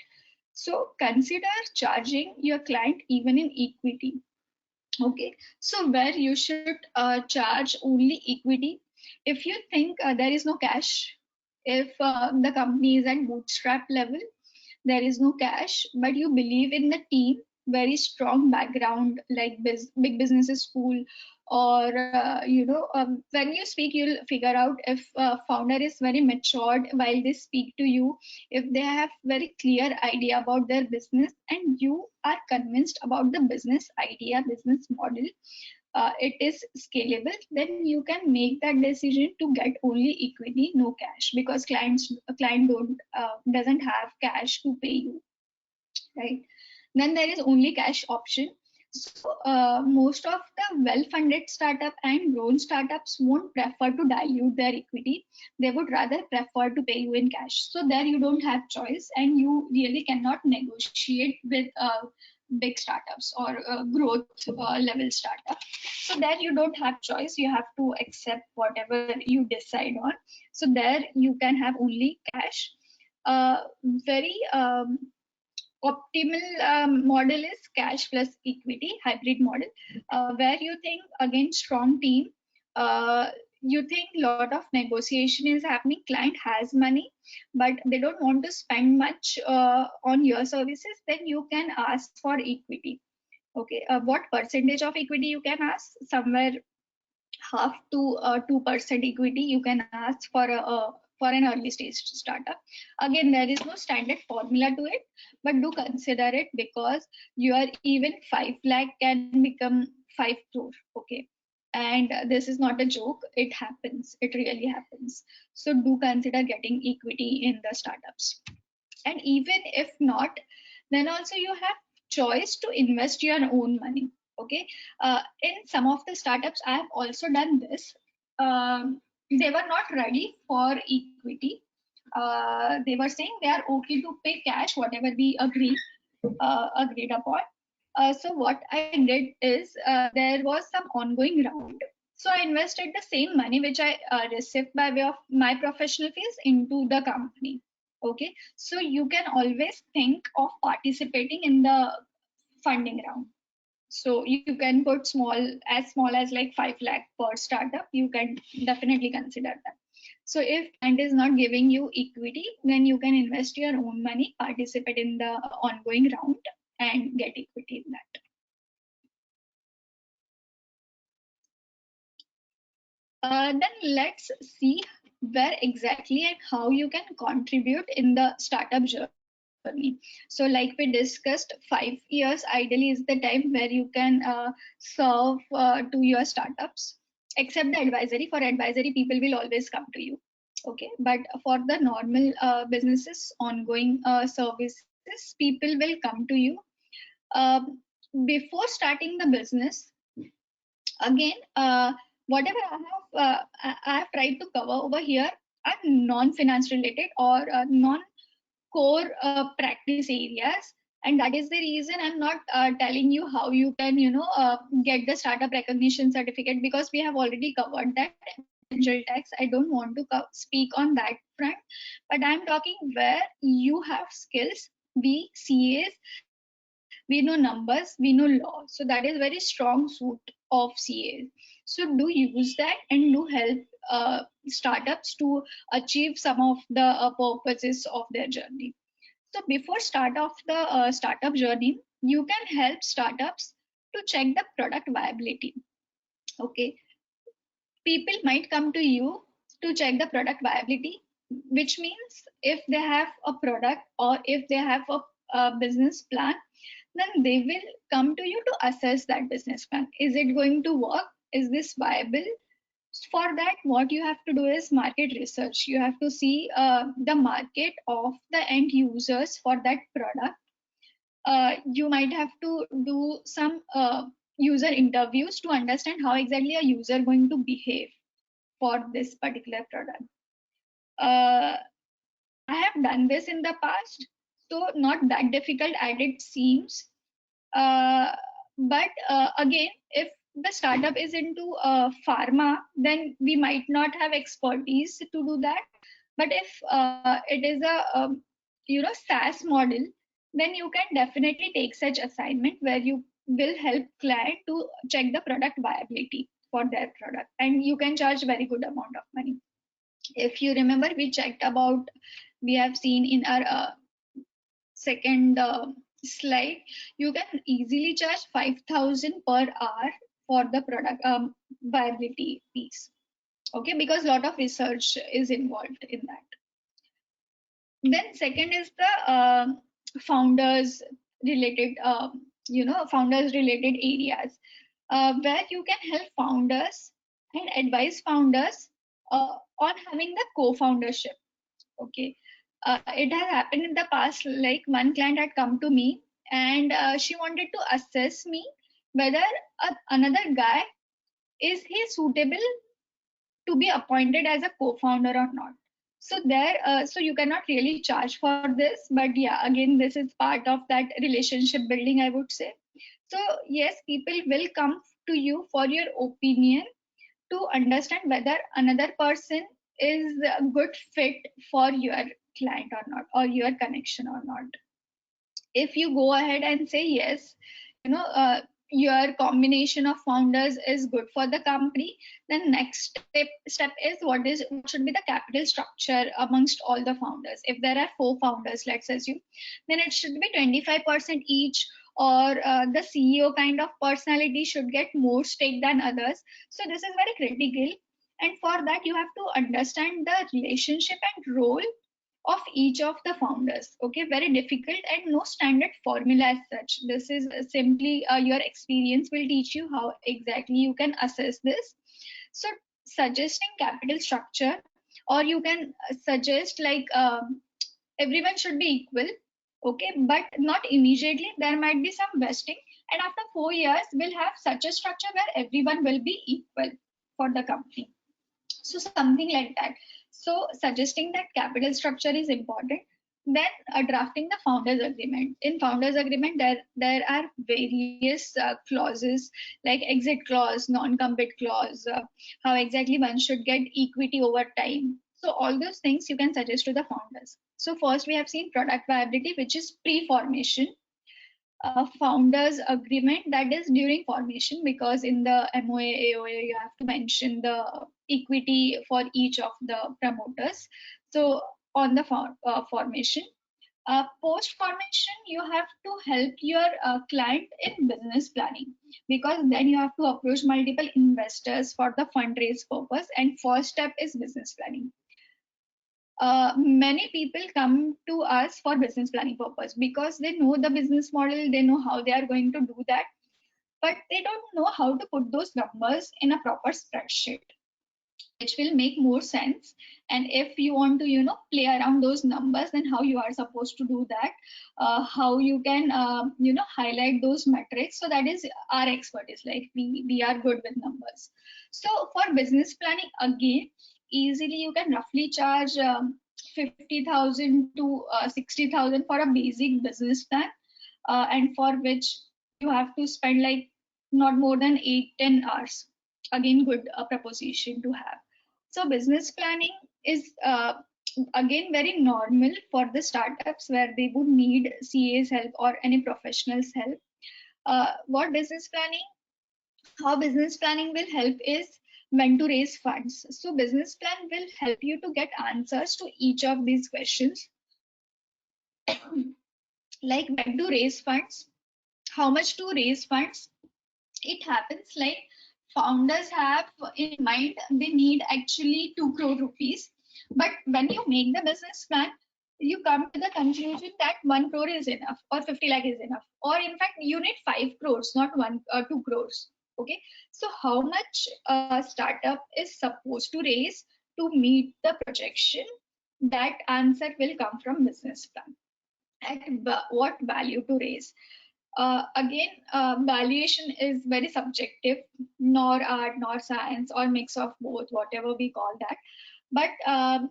So consider charging your client even in equity. Okay, so where you should charge only equity if you think there is no cash, if the company is at bootstrap level, there is no cash, but you believe in the team, very strong background like big businesses school, or when you speak, you'll figure out if founder is very matured while they speak to you, if they have very clear idea about their business and you are convinced about the business idea, business model, it is scalable, then you can make that decision to get only equity, no cash, because client doesn't have cash to pay you, right? Then there is only cash option. So most of the well-funded startup and grown startups won't prefer to dilute their equity. They would rather prefer to pay you in cash. So there you don't have choice, and you really cannot negotiate with big startups or growth level startup. So there you don't have choice. You have to accept whatever you decide on. So there you can have only cash. Very optimal model is cash plus equity hybrid model, where you think again strong team, you think lot of negotiation is happening, client has money but they don't want to spend much on your services, then you can ask for equity. Okay, what percentage of equity you can ask? Somewhere half to 2% equity you can ask for an early stage startup. Again, there is no standard formula to it, but do consider it because your even 5 lakh can become 5 crore. Okay, and this is not a joke, it happens, it really happens. So do consider getting equity in the startups. And even if not, then also you have choice to invest your own money. Okay, in some of the startups I have also done this. They were not ready for equity. They were saying they are okay to pay cash whatever we agreed upon. So what I did is there was some ongoing round, so I invested the same money which I received by way of my professional fees into the company. Okay, so you can always think of participating in the funding round. So you can put small as like 5 lakh per startup. You can definitely consider that. So if client is not giving you equity, then you can invest your own money, participate in the ongoing round, and get equity in that. Then let's see where exactly and how you can contribute in the startup journey. So like we discussed, 5 years ideally is the time where you can serve to your startups. Except the advisory, for advisory people will always come to you. Okay, but for the normal businesses, ongoing services, people will come to you. Um, Before starting the business, again, whatever I have tried to cover over here are non-finance related or non-core practice areas, and that is the reason I'm not telling you how you can get the startup recognition certificate, because we have already covered that. Angel tax, I don't want to speak on that front, but I'm talking where you have skills. We CAs, we know numbers, we know law, so that is very strong suit of CAs. So do use that and do help startups to achieve some of the purposes of their journey. So before start of the startup journey, you can help startups to check the product viability. Okay, people might come to you to check the product viability, which means if they have a product or if they have a business plan, then they will come to you to assess that business plan. Is it going to work? Is this viable? For that, what you have to do is market research. You have to see the market of the end users for that product. You might have to do some user interviews to understand how exactly a user going to behave for this particular product. I have done this in the past, so not that difficult as it seems. But again, if the startup is into pharma, then we might not have expertise to do that. But if it is a SaaS model, then you can definitely take such assignment where you will help client to check the product viability for their product, and you can charge very good amount of money. If you remember, we have seen in our second slide, you can easily charge 5,000 per hour for the product viability piece. Okay, because a lot of research is involved in that. Then second is the founders related, founders related areas where you can help founders and advise founders on having the co-foundership. Okay, it has happened in the past. Like one client had come to me and she wanted to assess me whether another guy is he suitable to be appointed as a co-founder or not. So so you cannot really charge for this, but yeah, again, this is part of that relationship building, I would say. So yes, people will come to you for your opinion to understand whether another person is a good fit for your client or not, or your connection or not. If you go ahead and say yes, your combination of founders is good for the company, then next step is what should be the capital structure amongst all the founders. If there are 4 founders, let's assume, then it should be 25% each, or the CEO kind of personality should get more stake than others. So this is very critical, and for that you have to understand the relationship and role of each of the founders. Okay, very difficult and no standard formula as such. This is simply your experience will teach you how exactly you can assess this. So suggesting capital structure, or you can suggest like everyone should be equal. Okay, but not immediately. There might be some vesting, and after 4 years we'll have such a structure where everyone will be equal for the company. So something like that. So suggesting that capital structure is important. Then drafting the founders agreement. In founders agreement, there are various clauses like exit clause, non-compete clause, how exactly one should get equity over time. So all those things you can suggest to the founders. So first we have seen product viability, which is pre-formation. Founders agreement, that is during formation, because in the MOA, AOA, you have to mention the equity for each of the promoters. So on the formation, post formation, you have to help your client in business planning, because then you have to approach multiple investors for the fundraise purpose, and first step is business planning. Many people come to us for business planning purpose because they know the business model, they know how they are going to do that, but they don't know how to put those numbers in a proper spreadsheet, which will make more sense. And if you want to play around those numbers, then how you are supposed to do that, how you can highlight those metrics. So that is our expertise. Like we are good with numbers. So for business planning, again, easily you can roughly charge 50,000 to 60,000 for a basic business plan, and for which you have to spend like not more than 8-10 hours. Again, good proposition to have. So business planning is again very normal for the startups where they would need CA's help or any professional's help. How business planning will help is when to raise funds. So business plan will help you to get answers to each of these questions. Like when to raise funds, how much to raise funds. It happens like founders have in mind they need actually 2 crore rupees, but when you make the business plan, you come to the conclusion that 1 crore is enough, or 50 lakh is enough, or in fact you need 5 crores, not 2 crores. Okay, so how much a startup is supposed to raise to meet the projection? That answer will come from business plan. At what value to raise? Again, valuation is very subjective, nor art nor science or mix of both, whatever we call that. But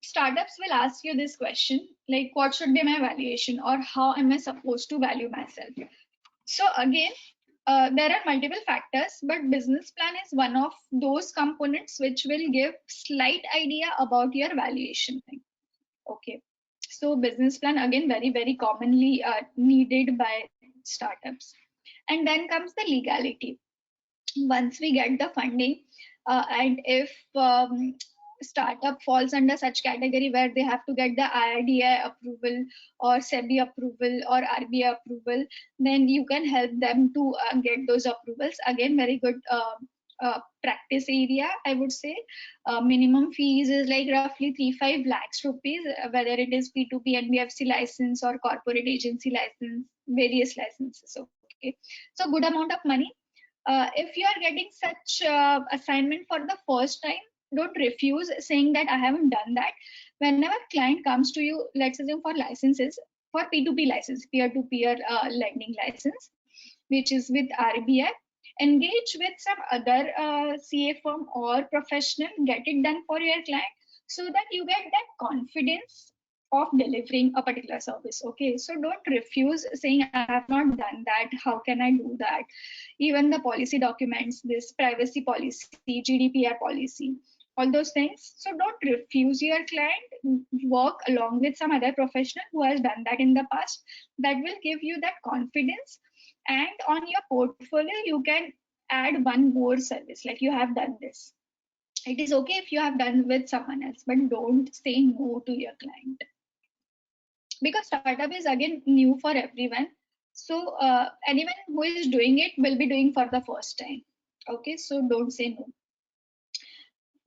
startups will ask you this question, like what should be my valuation, or how am I supposed to value myself? So again, there are multiple factors, but business plan is one of those components which will give slight idea about your valuation thing. Okay, so business plan again very commonly needed by startups. And then comes the legality. Once we get the funding, and if startup falls under such category where they have to get the IRDAI approval or SEBI approval or RBI approval, then you can help them to get those approvals. Again, very good practice area, I would say. Minimum fees is like roughly 3-5 lakhs rupees, whether it is P2P NBFC license or corporate agency license, various licenses. Okay, so good amount of money. If you are getting such assignment for the first time, don't refuse, saying that I haven't done that. Whenever client comes to you, let's assume for licenses, for P2P license, peer-to-peer lending license, which is with RBI, engage with some other CA firm or professional, get it done for your client, so that you get that confidence of delivering a particular service. Okay, so don't refuse, saying I have not done that, how can I do that? Even the policy documents, this privacy policy, GDPR policy, all those things. So don't refuse your client, work along with some other professional who has done that in the past. That will give you that confidence, and on your portfolio you can add one more service, like you have done this. It is okay if you have done with someone else, but don't say no to your client, because startup is again new for everyone. So anyone who is doing it will be doing for the first time. Okay, so don't say no.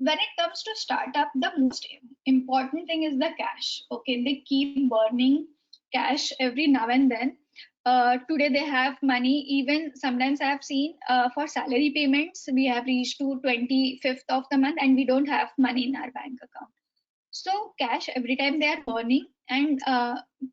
When it comes to startup, the most important thing is the cash. Okay, they keep burning cash every now and then. Today they have money. Even sometimes I have seen for salary payments, we have reached to 25th of the month and we don't have money in our bank account. So cash every time they are burning, and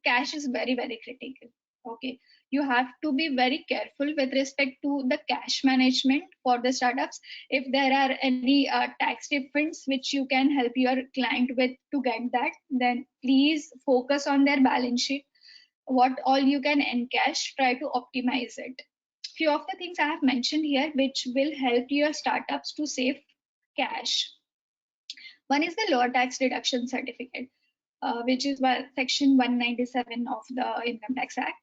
cash is very critical. Okay, you have to be very careful with respect to the cash management for the startups. If there are any tax refunds which you can help your client with to get that, then please focus on their balance sheet. What all you can encash, try to optimize it. Few of the things I have mentioned here which will help your startups to save cash. One is the lower tax deduction certificate, which is section 197 of the Income Tax Act.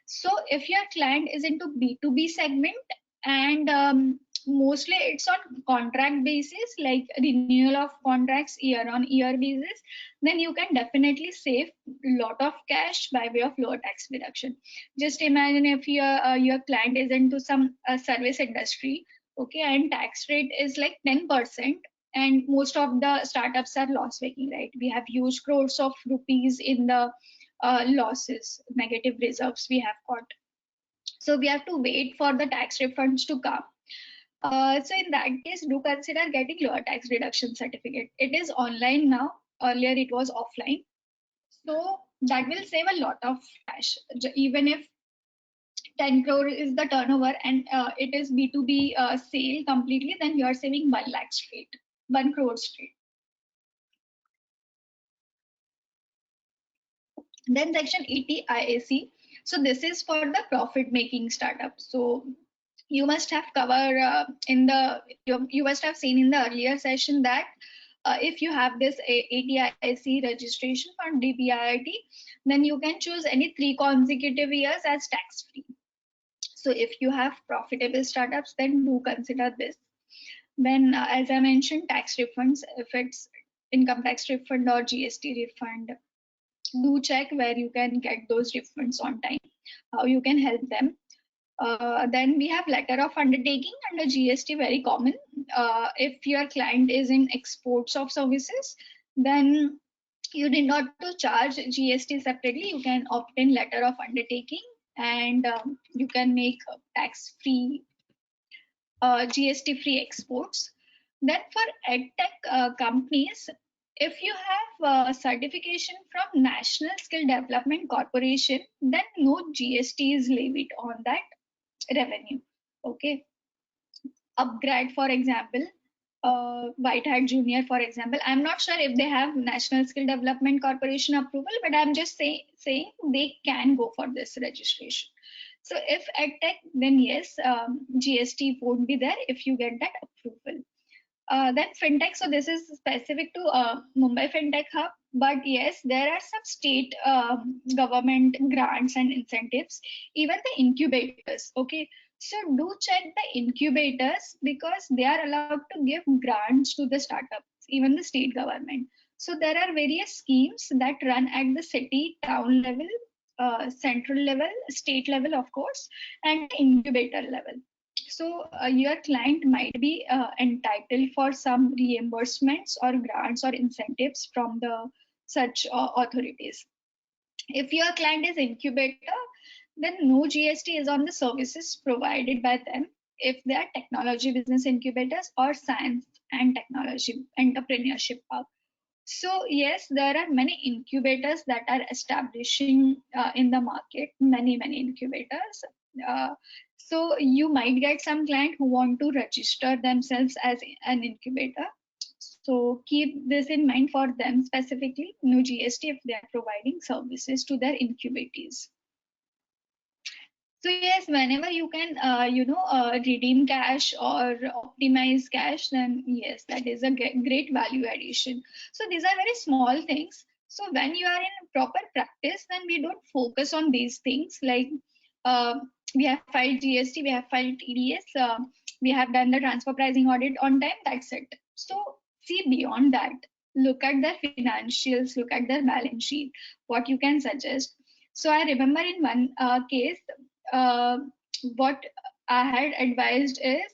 So if your client is into B2B segment, and mostly it's on contract basis, like renewal of contracts year on year basis, then you can definitely save a lot of cash by way of lower tax deduction. Just imagine if your client is into some service industry, okay, and tax rate is like 10%, and most of the startups are loss making, right? We have huge crores of rupees in the losses, negative reserves we have got. So we have to wait for the tax refunds to come. So in that case, do consider getting lower tax deduction certificate. It is online now. Earlier it was offline. So that will save a lot of cash. Even if 10 crore is the turnover and it is B2B sale completely, then you are saving 1 lakh straight, 1 crore straight. Then section 80 IAC. So this is for the profit making startup. So you must have covered you must have seen in the earlier session that if you have this 80 IAC registration for DPIIT, then you can choose any 3 consecutive years as tax free. So if you have profitable startups, then do consider this. Then as I mentioned, tax refunds, if it's income tax refund or GST refund, do check where you can get those refunds on time, how you can help them. Then we have letter of undertaking under GST, very common. If your client is in exports of services, then you need not to charge GST separately. You can opt in letter of undertaking, and you can make tax free GST free exports. Then for edtech companies, if you have certification from National Skill Development Corporation, then no GST is levied on that revenue. Okay. Upgrade, for example, White Hat Junior, for example, I'm not sure if they have National Skill Development Corporation approval, but I'm just saying they can go for this registration. So if edtech, then yes, GST won't be there if you get that approval. Then fintech, so this is specific to Mumbai Fintech Hub, but yes, there are some state government grants and incentives, even the incubators. Okay, so do check the incubators because they are allowed to give grants to the startups, even the state government. So there are various schemes that run at the city, town level, central level, state level, of course, and incubator level. So your client might be entitled for some reimbursements or grants or incentives from the such authorities. If your client is incubator, then no GST is on the services provided by them if they are technology business incubators or science and technology entrepreneurship hub. So yes, there are many incubators that are establishing in the market, many incubators. So you might get some client who want to register themselves as an incubator. So keep this in mind for them specifically, no GST if they are providing services to their incubators. So yes, whenever you can, redeem cash or optimize cash, then yes, that is a great value addition. So these are very small things. So when you are in proper practice, then we don't focus on these things like we have filed GST, we have filed TDS, we have done the transfer pricing audit on time. That's it. So see beyond that. Look at their financials, look at their balance sheet, what you can suggest. So I remember in one case, what I had advised is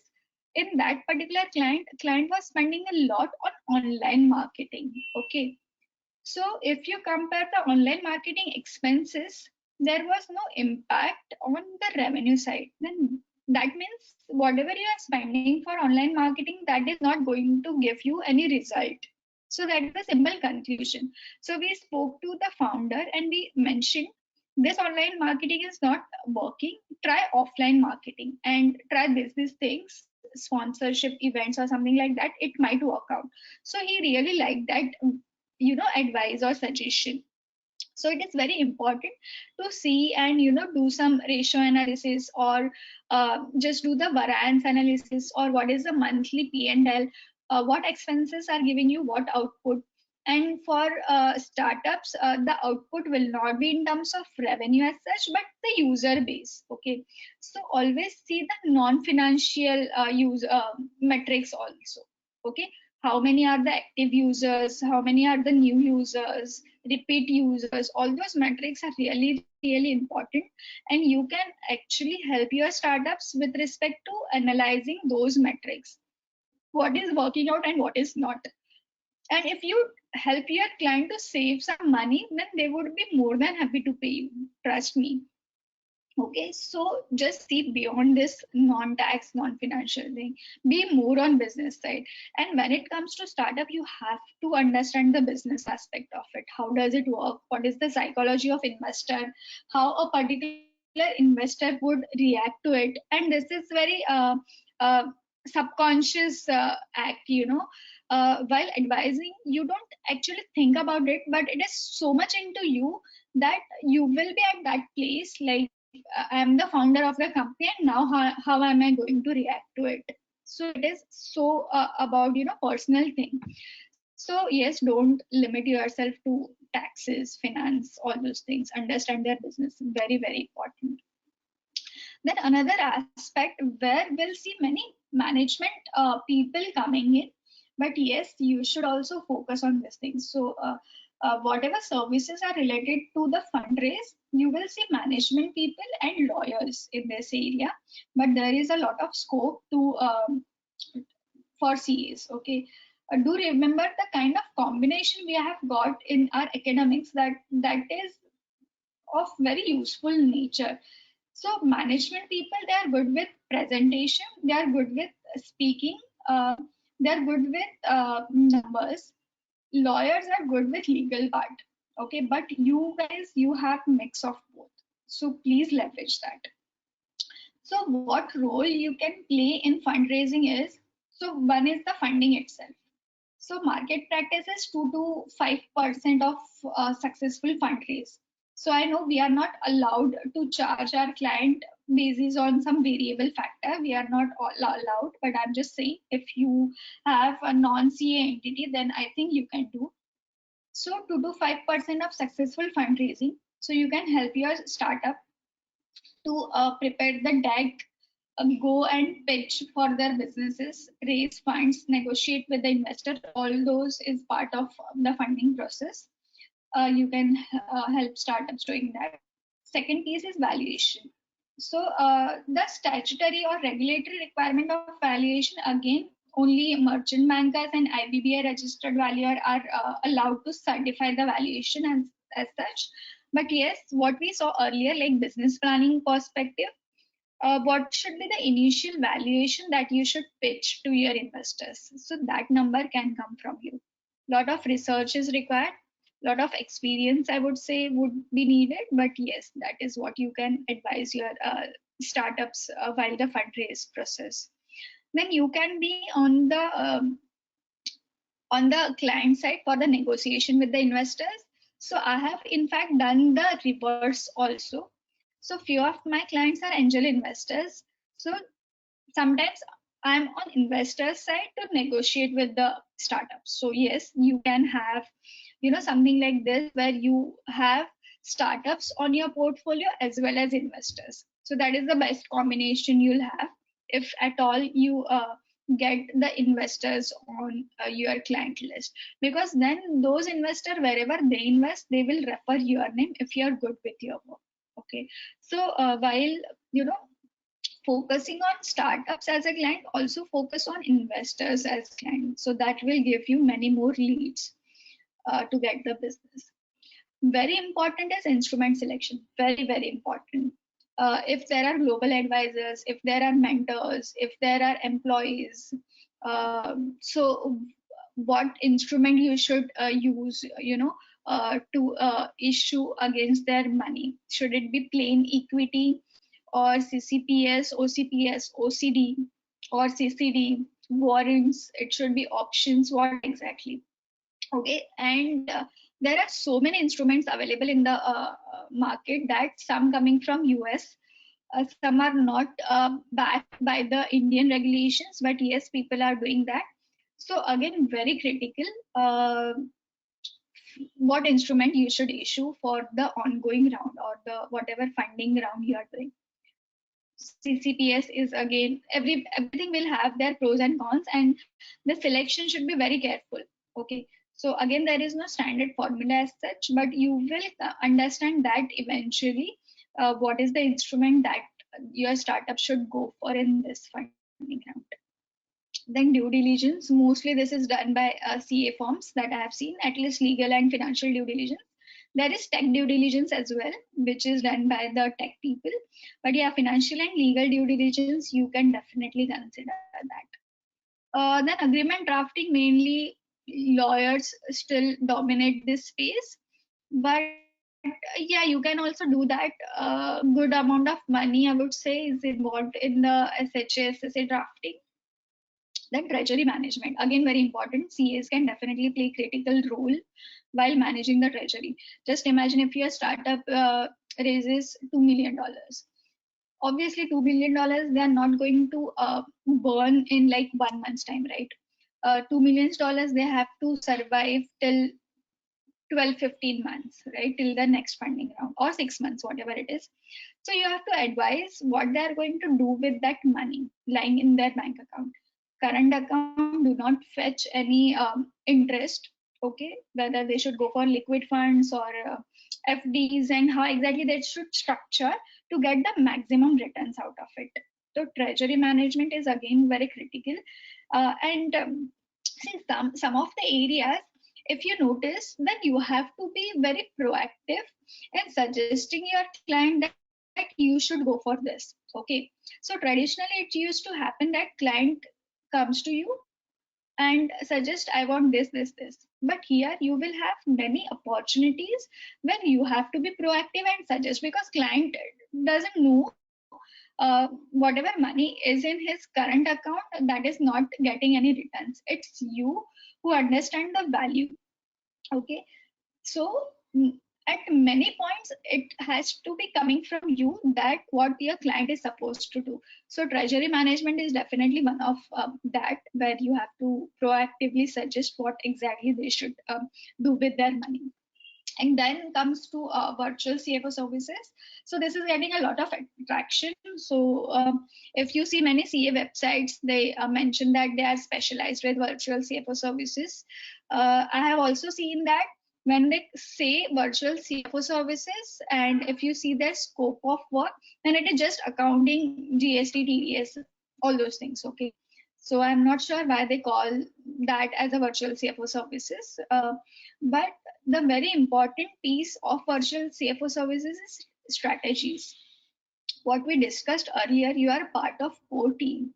in that particular client was spending a lot on online marketing. Okay. So if you compare the online marketing expenses, there was no impact on the revenue side. Then that means whatever you are spending for online marketing, that is not going to give you any result. So that is the simple conclusion. So we spoke to the founder and we mentioned this online marketing is not working. Try offline marketing and try these things, sponsorship events or something like that. It might work out. So he really liked that, advice or suggestion. So it is very important to see and do some ratio analysis or just do the variance analysis or what is the monthly P&L, what expenses are giving you what output. And for startups, the output will not be in terms of revenue as such, but the user base. Okay, so always see the non-financial metrics also. Okay, how many are the active users, how many are the new users, repeat users. All those metrics are really important, and you can actually help your startups with respect to analyzing those metrics, what is working out and what is not. And if you help your client to save some money, then they would be more than happy to pay you, trust me. Okay, so just see beyond this non-tax, non-financial thing. Be more on business side. And when it comes to startup, you have to understand the business aspect of it. How does it work? What is the psychology of investor? How a particular investor would react to it? And this is very subconscious act. While advising, you don't actually think about it, but it is so much into you that you will be at that place like, I'm the founder of the company and now how am I going to react to it. So it is so about personal thing. So yes, don't limit yourself to taxes, finance, all those things. Understand their business, very important. Then another aspect where we'll see many management people coming in, but yes, you should also focus on these things. So whatever services are related to the fundraise, you will see management people and lawyers in this area, but there is a lot of scope to for CAs. Okay, do remember the kind of combination we have got in our academics that is of very useful nature. So management people, they are good with presentation, they are good with speaking, they are good with numbers. Lawyers are good with legal part. Okay, but you guys, you have mix of both. So please leverage that. So what role you can play in fundraising is, so one is the funding itself. So market practice is 2 to 5% of successful fundraise. So I know we are not allowed to charge our client basis on some variable factor. We are not all allowed, but I'm just saying if you have a non-CA entity, then I think you can do. So 2 to 5% of successful fundraising. So you can help your startup to prepare the deck, go and pitch for their businesses, raise funds, negotiate with the investor. All those is part of the funding process. You can help startups doing that. Second piece is valuation. So the statutory or regulatory requirement of valuation, again, only merchant bankers and IBBI registered valuer are allowed to certify the valuation as such. But yes, what we saw earlier, like business planning perspective, what should be the initial valuation that you should pitch to your investors? So that number can come from you. Lot of research is required, lot of experience, I would say, would be needed. But yes, that is what you can advise your startups while the fundraise process. Then you can be on the client side for the negotiation with the investors. So I have in fact done the reverse also. So few of my clients are angel investors. So sometimes I'm on investor side to negotiate with the startups. So yes, you can have, something like this where you have startups on your portfolio as well as investors. So that is the best combination you'll have if at all you get the investors on your client list, because then those investors, wherever they invest, they will refer your name if you're good with your work. Okay, so while focusing on startups as a client, also focus on investors as clients, so that will give you many more leads to get the business. Very important is instrument selection, very, very important. If there are global advisors, if there are mentors, if there are employees, so what instrument you should use, to issue against their money? Should it be plain equity, or CCPS, OCPS, OCD, or CCD, warrants? It should be options, what exactly? Okay, and there are so many instruments available in the market, that some coming from US, some are not backed by the Indian regulations, but yes, people are doing that. So again, very critical, what instrument you should issue for the ongoing round or the whatever funding round you are doing. CCPS is, again, everything will have their pros and cons, and the selection should be very careful. Okay, so again, there is no standard formula as such, but you will understand that eventually what is the instrument that your startup should go for in this funding round. Then due diligence, mostly this is done by CA firms that I have seen, at least legal and financial due diligence. There is tech due diligence as well, which is done by the tech people. But yeah, financial and legal due diligence, you can definitely consider that. Then agreement drafting, mainly lawyers still dominate this space. But yeah, you can also do that. Good amount of money, I would say, is involved in the SHA, SSA drafting. Then treasury management, again, very important. CAs can definitely play critical role while managing the treasury. Just imagine if your startup raises $2 million. Obviously, $2 million, they are not going to burn in like 1 month's time, right? $2 million, they have to survive till 12-15 months, right, till the next funding round, or 6 months, whatever it is. So you have to advise what they are going to do with that money lying in their bank account. Current account do not fetch any interest. Okay, whether they should go for liquid funds or FDs, and how exactly they should structure to get the maximum returns out of it. So treasury management is again very critical. And see, some of the areas, if you notice, that you have to be very proactive in suggesting your client that you should go for this. Okay, so traditionally it used to happen that client comes to you and suggest, I want this. But here you will have many opportunities where you have to be proactive and suggest, because client doesn't know whatever money is in his current account, that is not getting any returns. It's you who understand the value. Okay, so at many points it has to be coming from you that what your client is supposed to do. So treasury management is definitely one of that, where you have to proactively suggest what exactly they should do with their money. And then comes to virtual CFO services. So this is getting a lot of traction. So if you see many CA websites, they mention that they are specialized with virtual CFO services. I have also seen that when they say virtual CFO services, and if you see their scope of work, then it is just accounting, GST, TDS, all those things. Okay, so I'm not sure why they call that as a virtual CFO services, but the very important piece of virtual CFO services is strategies. What we discussed earlier, you are part of core team.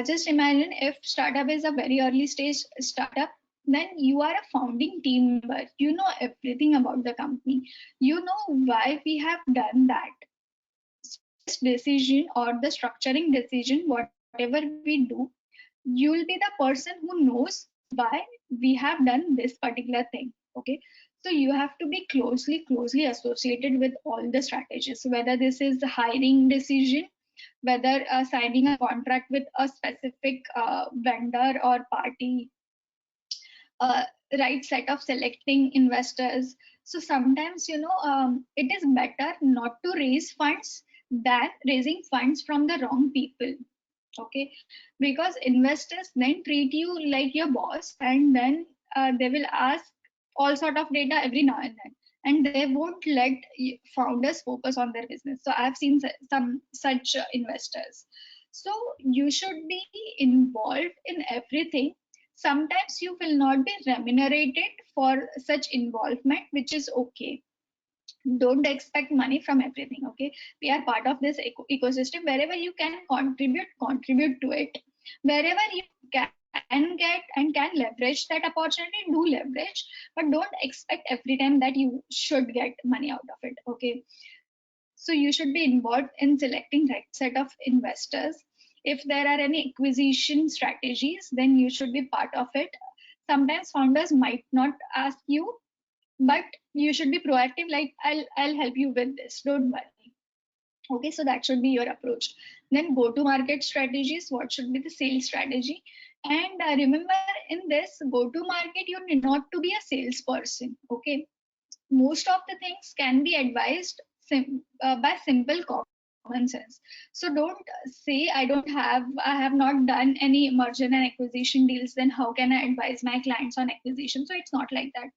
Just imagine if startup is a very early stage startup, then you are a founding team member. You know everything about the company. You know why we have done that. This decision or the structuring decision, whatever we do, you will be the person who knows why we have done this particular thing. Okay, so you have to be closely associated with all the strategies, whether this is the hiring decision, whether signing a contract with a specific vendor or party, uh, right set of selecting investors. So sometimes, it is better not to raise funds than raising funds from the wrong people. Okay, because investors then treat you like your boss, and then they will ask all sort of data every now and they won't let founders focus on their business. So I've seen some such investors. So you should be involved in everything. Sometimes you will not be remunerated for such involvement, which is okay. Don't expect money from everything. Okay, we are part of this ecosystem. Wherever you can contribute to it. Wherever you can get and can leverage that opportunity, do leverage, but don't expect every time that you should get money out of it. Okay, so you should be involved in selecting right set of investors. If there are any acquisition strategies, then you should be part of it. Sometimes founders might not ask you, but you should be proactive, like I'll help you with this, don't worry. Okay, so that should be your approach. Then go to market strategies, what should be the sales strategy? And remember, in this go to market, you need not to be a salesperson. Okay, most of the things can be advised by simple common sense. So don't say I have not done any merger and acquisition deals, then how can I advise my clients on acquisition? So it's not like that.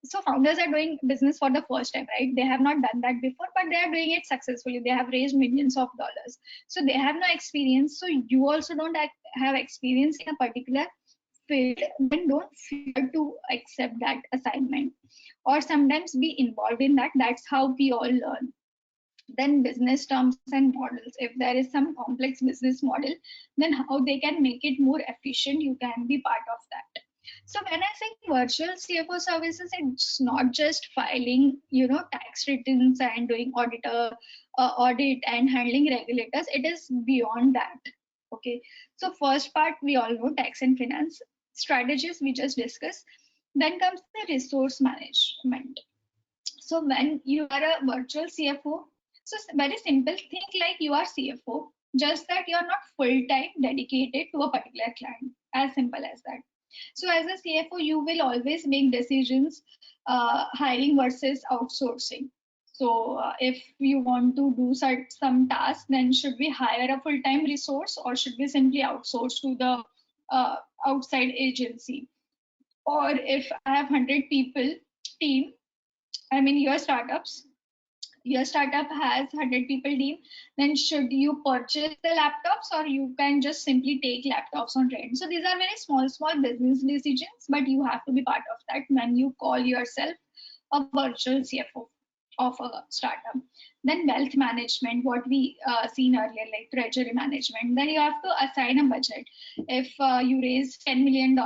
So founders are doing business for the first time, right? They have not done that before, but they are doing it successfully. They have raised millions of dollars. So they have no experience. So you also don't have experience in a particular field, then don't fear to accept that assignment, or sometimes be involved in that. That's how we all learn. Then business terms and models. If there is some complex business model, then how they can make it more efficient, you can be part of that. So when I say virtual CFO services, it's not just filing, tax returns and doing audit and handling regulators. It is beyond that. Okay. So first part, we all know tax and finance strategies we just discussed. Then comes the resource management. So when you are a virtual CFO, so very simple, think like you are CFO, just that you are not full-time dedicated to a particular client, as simple as that. So as a CFO, you will always make decisions, hiring versus outsourcing. So if you want to do some tasks, then should we hire a full-time resource, or should we simply outsource to the outside agency? Or if I have 100 people team, I mean your startup has 100 people team, then should you purchase the laptops, or you can just simply take laptops on rent? So these are very small business decisions, but you have to be part of that when you call yourself a virtual CFO. of a startup. Then wealth management, what we seen earlier, like treasury management. Then you have to assign a budget. If you raise $10 million,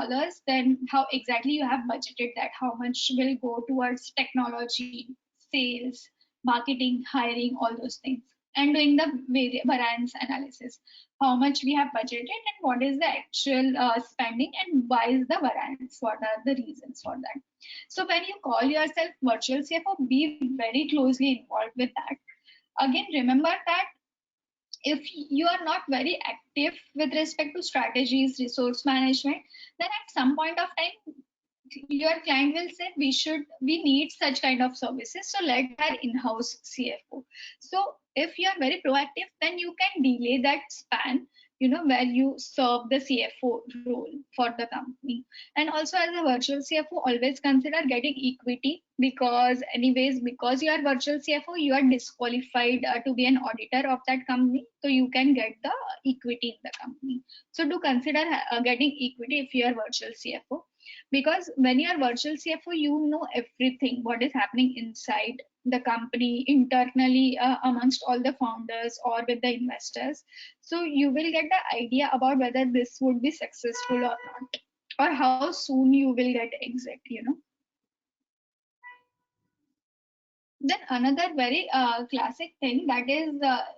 then how exactly you have budgeted that, how much will go towards technology, sales, marketing, hiring, all those things, and doing the variance analysis, how much we have budgeted and what is the actual spending and why is the variance, what are the reasons for that. So when you call yourself virtual CFO, be very closely involved with that. Again, remember that if you are not very active with respect to strategies, resource management, then at some point of time, your client will say we need such kind of services, so let our in-house CFO. So if you are very proactive, then you can delay that span, where you serve the CFO role for the company. And also, as a virtual CFO, always consider getting equity, because anyways, because you are virtual CFO, you are disqualified to be an auditor of that company, so you can get the equity in the company. So do consider getting equity if you are virtual CFO, because when you are virtual CFO, you know everything what is happening inside the company, internally, amongst all the founders or with the investors. So you will get the idea about whether this would be successful or not, or how soon you will get exit. Then another very classic thing that is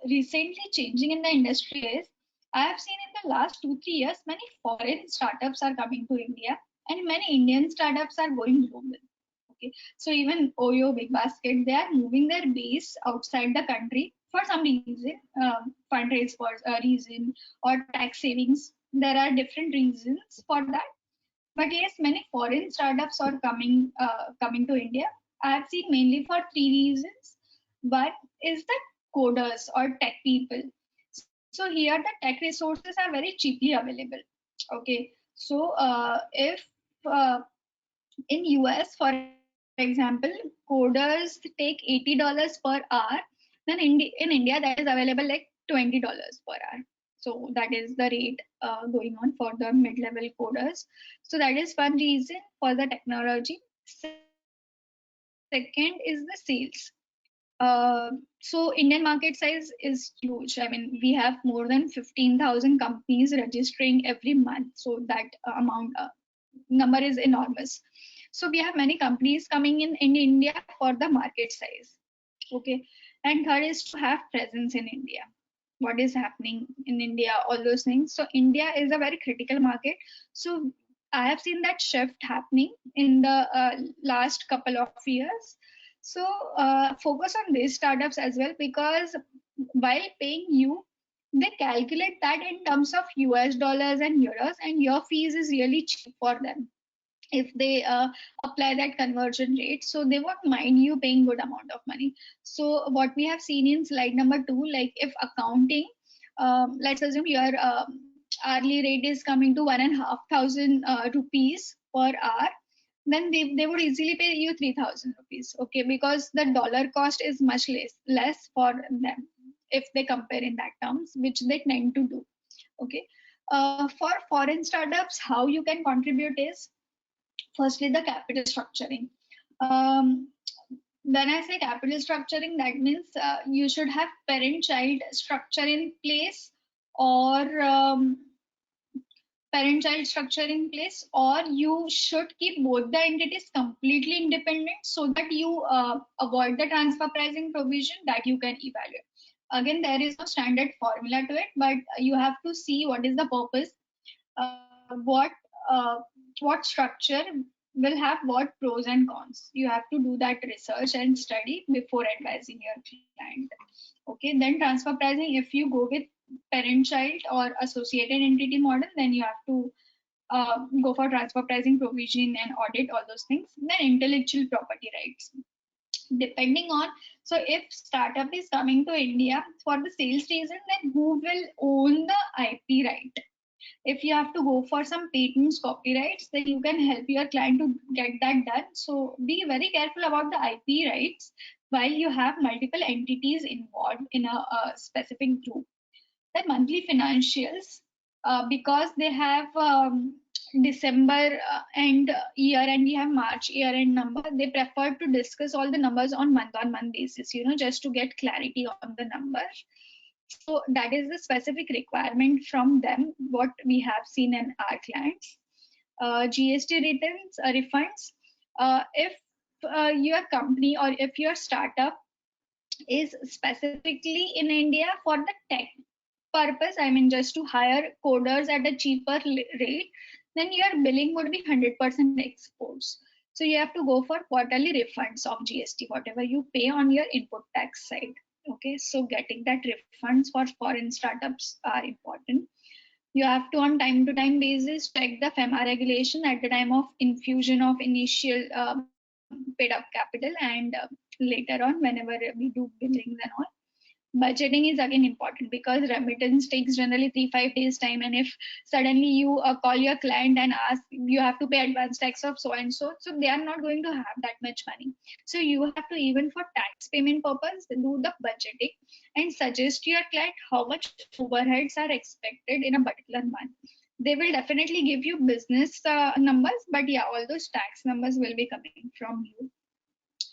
recently changing in the industry is, I have seen in the last 2-3 years, many foreign startups are coming to India and many Indian startups are going global. Okay, so even Oyo, Big Basket, they are moving their base outside the country for some reason, fundraise for a reason, or tax savings. There are different reasons for that. But yes, many foreign startups are coming to India. I have seen mainly for three reasons. One is the coders or tech people. So here the tech resources are very cheaply available. Okay, so if uh, in US, for example, coders take $80 per hour, then in India that is available like $20 per hour. So that is the rate going on for the mid-level coders. So that is one reason for the technology. Second is the sales. So Indian market size is huge. I mean, we have more than 15,000 companies registering every month. So that number is enormous. So we have many companies coming in India for the market size. Okay. And third is to have presence in India. What is happening in India, all those things. So India is a very critical market. So I have seen that shift happening in the last couple of years. So focus on these startups as well, because while paying you, they calculate that in terms of US dollars and euros, and your fees is really cheap for them if they apply that conversion rate. So they won't mind you paying good amount of money. So what we have seen in slide number 2, like if accounting, let's assume your hourly rate is coming to 1,500 rupees per hour, then they would easily pay you 3,000 rupees. Okay, because the dollar cost is much less for them if they compare in that terms, which they tend to do. Okay, for foreign startups, how you can contribute is, firstly, the capital structuring. Um, when I say capital structuring, that means you should have parent-child structure in place, or parent-child structure in place, or you should keep both the entities completely independent so that you avoid the transfer pricing provision that you can evaluate. Again, there is no standard formula to it, but you have to see what is the purpose, uh, what uh, what structure will have what pros and cons. You have to do that research and study before advising your client. Okay, then transfer pricing, if you go with parent child or associated entity model, then you have to go for transfer pricing provision and audit, all those things. Then intellectual property rights, depending on, so if startup is coming to India for the sales reason, then who will own the IP right? If you have to go for some patents, copyrights, then you can help your client to get that done. So be very careful about the IP rights while you have multiple entities involved in a specific group. Then monthly financials, because they have December and year end, we have March year end number. They prefer to discuss all the numbers on month basis, just to get clarity on the numbers. So that is the specific requirement from them, what we have seen in our clients. GST returns, refunds. If your company or if your startup is specifically in India for the tech purpose, I mean just to hire coders at a cheaper rate, then your billing would be 100% exports. So you have to go for quarterly refunds of GST, whatever you pay on your input tax side. Okay, so getting that refunds for foreign startups are important. You have to on time to time basis check the FEMA regulation at the time of infusion of initial paid up capital, and later on whenever we do billings and all. Budgeting is again important because remittance takes generally 3-5 days time, and if suddenly you call your client and ask you have to pay advance tax of so and so, so they are not going to have that much money. So you have to, even for tax payment purpose, do the budgeting and suggest to your client how much overheads are expected in a particular month. They will definitely give you business numbers, but yeah, all those tax numbers will be coming from you.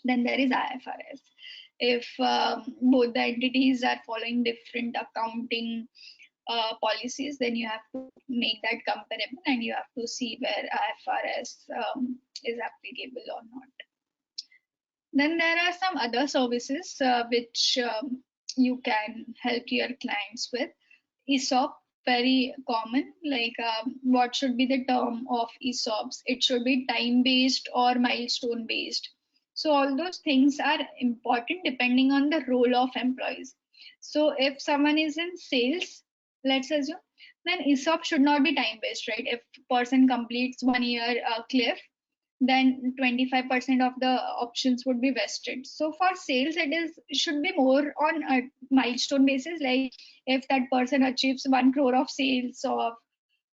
Then there is IFRS. If both the entities are following different accounting policies, then you have to make that comparable and you have to see where IFRS is applicable or not. Then there are some other services which you can help your clients with. ESOP, very common, like what should be the term of ESOPs? It should be time-based or milestone-based. So all those things are important depending on the role of employees. So if someone is in sales, let's assume, then ESOP should not be time-based, right? If person completes 1 year cliff, then 25% of the options would be vested. So for sales, it should be more on a milestone basis, like if that person achieves 1 crore of sales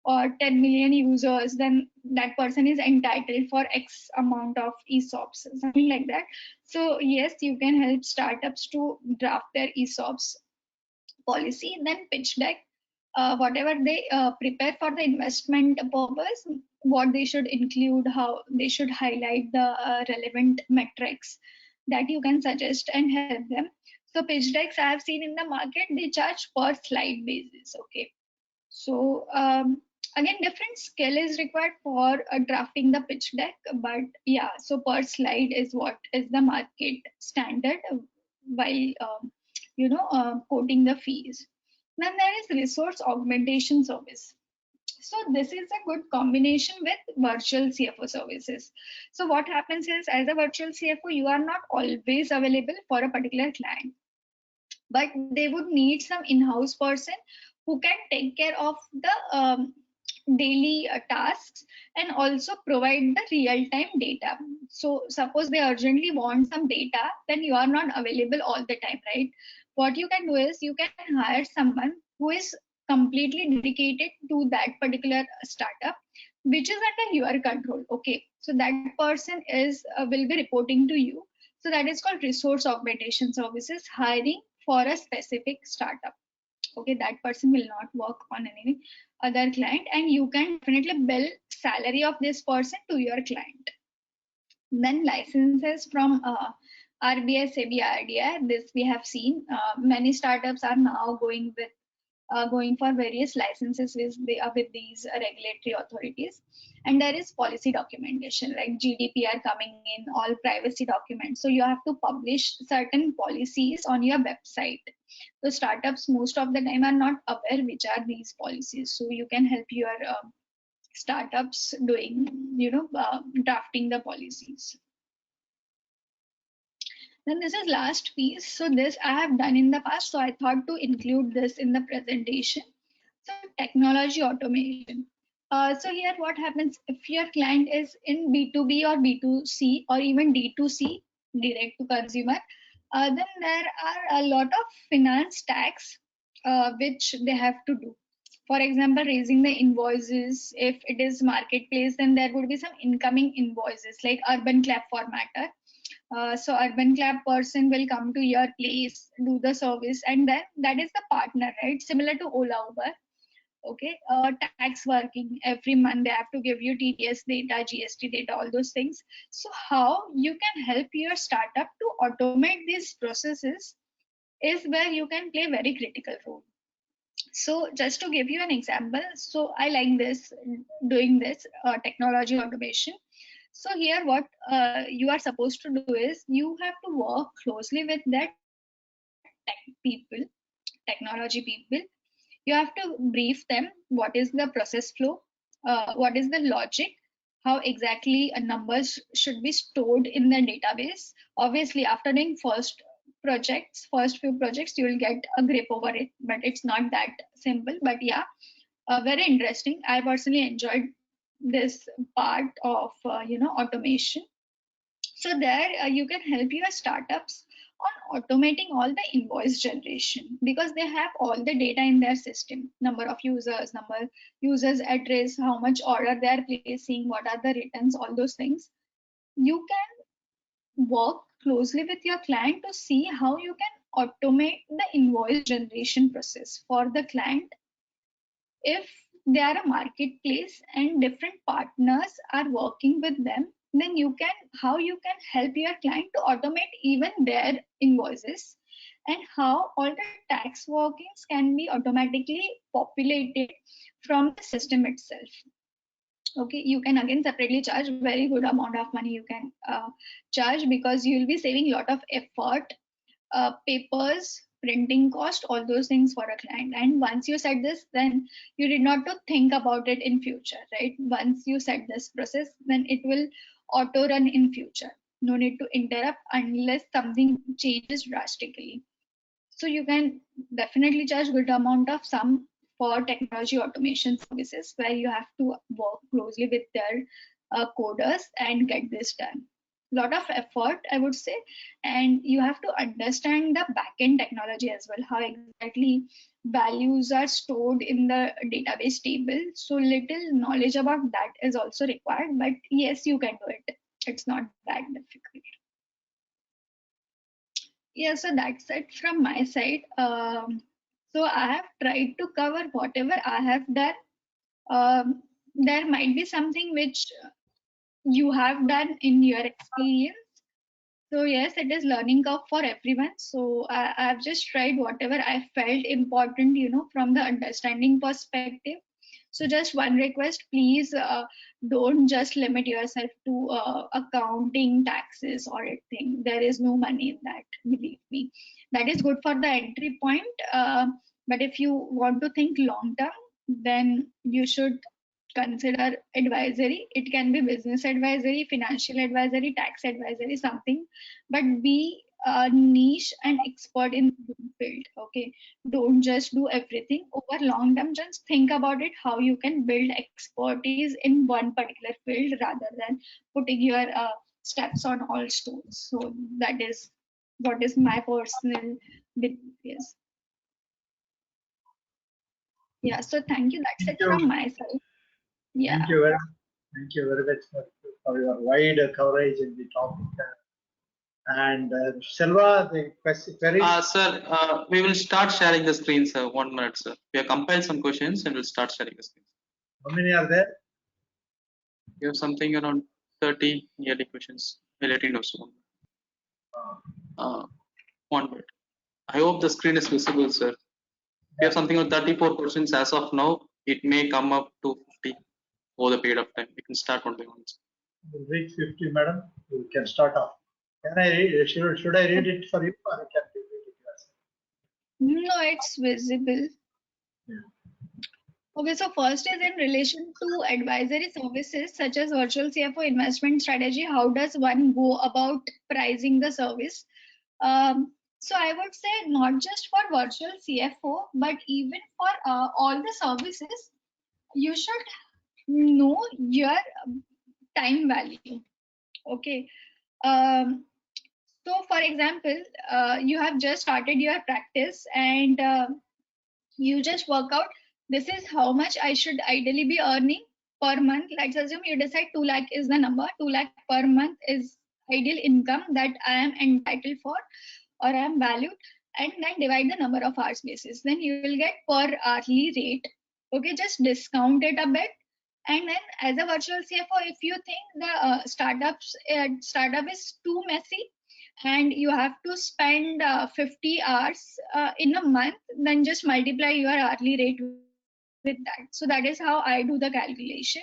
or 10 million users, then that person is entitled for X amount of ESOPs, something like that. So yes, you can help startups to draft their ESOPs policy. Then pitch deck, whatever they prepare for the investment purpose, what they should include, how they should highlight the relevant metrics that you can suggest and help them. So pitch decks I have seen in the market, they charge per slide basis. Okay, so again, different skill is required for drafting the pitch deck, but yeah, so per slide is what is the market standard while quoting the fees. Then there is resource augmentation service. So this is a good combination with virtual CFO services. So what happens is, as a virtual CFO, you are not always available for a particular client, but they would need some in-house person who can take care of the daily tasks and also provide the real-time data. So suppose they urgently want some data, then you are not available all the time, right? What you can do is you can hire someone who is completely dedicated to that particular startup, which is under your control. Okay, so that person is will be reporting to you. So that is called resource augmentation services, hiring for a specific startup. Okay, that person will not work on any other client, and you can definitely bill salary of this person to your client. Then licenses from RBI, SEBI, RDI. This we have seen. Many startups are now going for various licenses with these regulatory authorities. And there is policy documentation like GDPR coming in, all privacy documents. So you have to publish certain policies on your website. So startups most of the time are not aware which are these policies. So you can help your startups doing, drafting the policies. Then this is last piece. So this I have done in the past, so I thought to include this in the presentation. So technology automation. So here what happens if your client is in B2B or B2C or even D2C, direct to consumer, then there are a lot of finance tax which they have to do. For example, raising the invoices. If it is marketplace, then there would be some incoming invoices like urban clap formatter. So urban clap person will come to your place, do the service, and then that is the partner, right? Similar to Ola, Uber. Okay, tax working, every month they have to give you TDS data, GST data, all those things. So how you can help your startup to automate these processes is where you can play very critical role. So just to give you an example, so I like this, doing this technology automation. So here what you are supposed to do is you have to work closely with that technology people. You have to brief them what is the process flow, what is the logic, how exactly numbers should be stored in the database. Obviously, after doing first few projects, you will get a grip over it, but it's not that simple. But yeah, very interesting. I personally enjoyed this part of automation. So there you can help your startups on automating all the invoice generation, because they have all the data in their system: number of users, users address, how much order they are placing, what are the returns, all those things. You can work closely with your client to see how you can automate the invoice generation process for the client. If they are a marketplace and different partners are working with them, then how you can help your client to automate even their invoices, and how all the tax workings can be automatically populated from the system itself. Okay, you can again separately charge very good amount of money. You can charge, because you will be saving a lot of effort, papers, printing cost, all those things for a client. And once you set this, then you did not to think about it in future, right? Once you set this process, then it will auto run in future. No need to interrupt unless something changes drastically. So you can definitely charge good amount of sum for technology automation services, where you have to work closely with their coders and get this done. Lot of effort, I would say, and you have to understand the backend technology as well, how exactly values are stored in the database table. So little knowledge about that is also required, but yes, you can do it. It's not that difficult. Yeah, so that's it from my side. So I have tried to cover whatever I have done. There might be something which you have done in your experience. So yes, it is learning curve for everyone. So I've just tried whatever I felt important, from the understanding perspective. So just one request, please don't just limit yourself to accounting, taxes, audit thing. There is no money in that, believe me. That is good for the entry point. But if you want to think long term, then you should consider advisory. It can be business advisory, financial advisory, tax advisory, something, but be a niche and expert in the field. Okay, don't just do everything. Over long term, just think about it, how you can build expertise in one particular field rather than putting your steps on all stones. So that is what is my personal belief. Yes. Yeah, so thank you. That's Thank it from you. my side. Yeah. Thank you very much for your wide coverage in the topic. And Selva, the query. Sir, we will start sharing the screen, sir. 1 minute, sir. We have compiled some questions and we'll start sharing the screen. How many are there? We have something around 30 nearly questions. We'll let you know soon. 1 minute. I hope the screen is visible, sir. We have something on 34 questions as of now. It may come up to 50 over the period of time. We can start one by one. We'll reach 50, madam. We can start off. Can I read? Should I read it for you, or can you read it yourself? No, it's visible. Yeah. Okay, so first is in relation to advisory services such as virtual CFO, investment strategy. How does one go about pricing the service? So I would say not just for virtual CFO, but even for all the services, you should know your time value. Okay. So for example, you have just started your practice, and you just work out, this is how much I should ideally be earning per month. Let's assume you decide 2 lakh is the number. 2 lakh per month is ideal income that I am entitled for or I am valued, and then divide the number of hours basis. Then you will get per hourly rate. Okay, just discount it a bit. And then as a virtual CFO, if you think the startup is too messy and you have to spend 50 hours in a month, then just multiply your hourly rate with that. So that is how I do the calculation.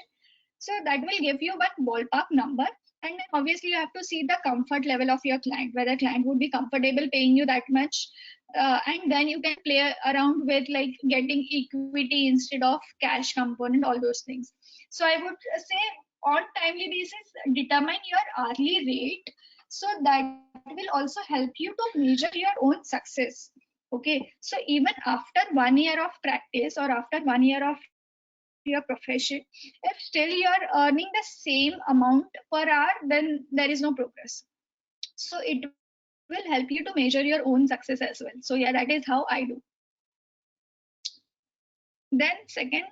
So that will give you one ballpark number. And then obviously you have to see the comfort level of your client, whether client would be comfortable paying you that much. And then you can play around with like getting equity instead of cash component, all those things. So I would say on timely basis, determine your hourly rate. So that will also help you to measure your own success. Okay, so even after 1 year of practice or after 1 year of your profession, if still you are earning the same amount per hour, then there is no progress. So it will help you to measure your own success as well. So yeah, that is how I do. Then second,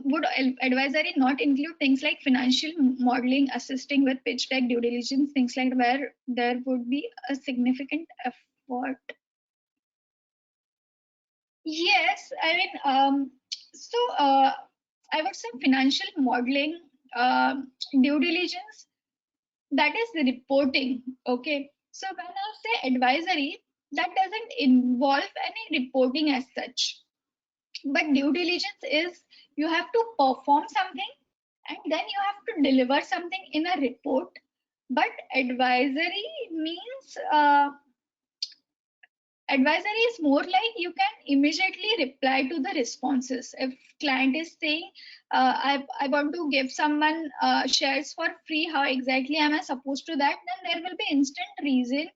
would advisory not include things like financial modeling, assisting with pitch deck, due diligence, things like where there would be a significant effort? Yes, I mean, I would say financial modeling, due diligence, that is the reporting. Okay, so when I say advisory, that doesn't involve any reporting as such. But due diligence is you have to perform something and then you have to deliver something in a report. But advisory means advisory is more like you can immediately reply to the responses. If client is saying, I want to give someone shares for free, how exactly am I supposed to that? Then there will be instant reason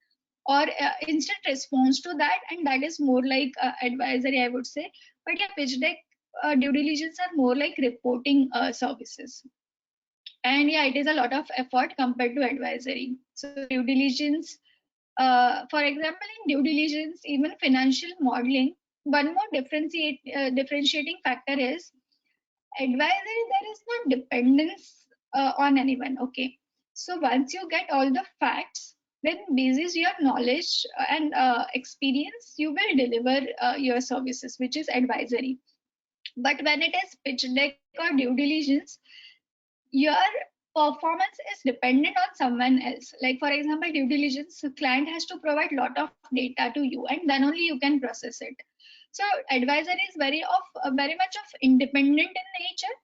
or instant response to that, and that is more like advisory, I would say. But yeah, pitch deck, due diligence are more like reporting services. And yeah, it is a lot of effort compared to advisory. So due diligence, for example, in due diligence, even financial modeling, one more differentiating factor is advisory, there is no dependence on anyone. Okay, so once you get all the facts, then basis your knowledge and experience, you will deliver your services, which is advisory. But when it is pitch deck or due diligence, your performance is dependent on someone else. Like for example, due diligence, client has to provide lot of data to you and then only you can process it. So advisory is very much of independent in nature,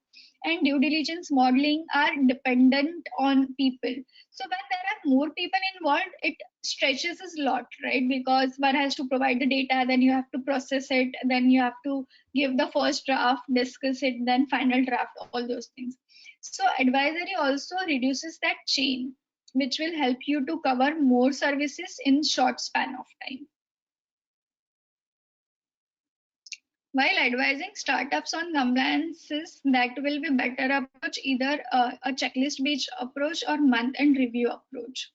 and due diligence modeling are dependent on people. So when there are more people involved, it stretches a lot, right? Because one has to provide the data, then you have to process it, then you have to give the first draft, discuss it, then final draft, all those things. So advisory also reduces that chain, which will help you to cover more services in short span of time. While advising startups on compliances, that will be better approach, either a checklist based approach or month-end review approach.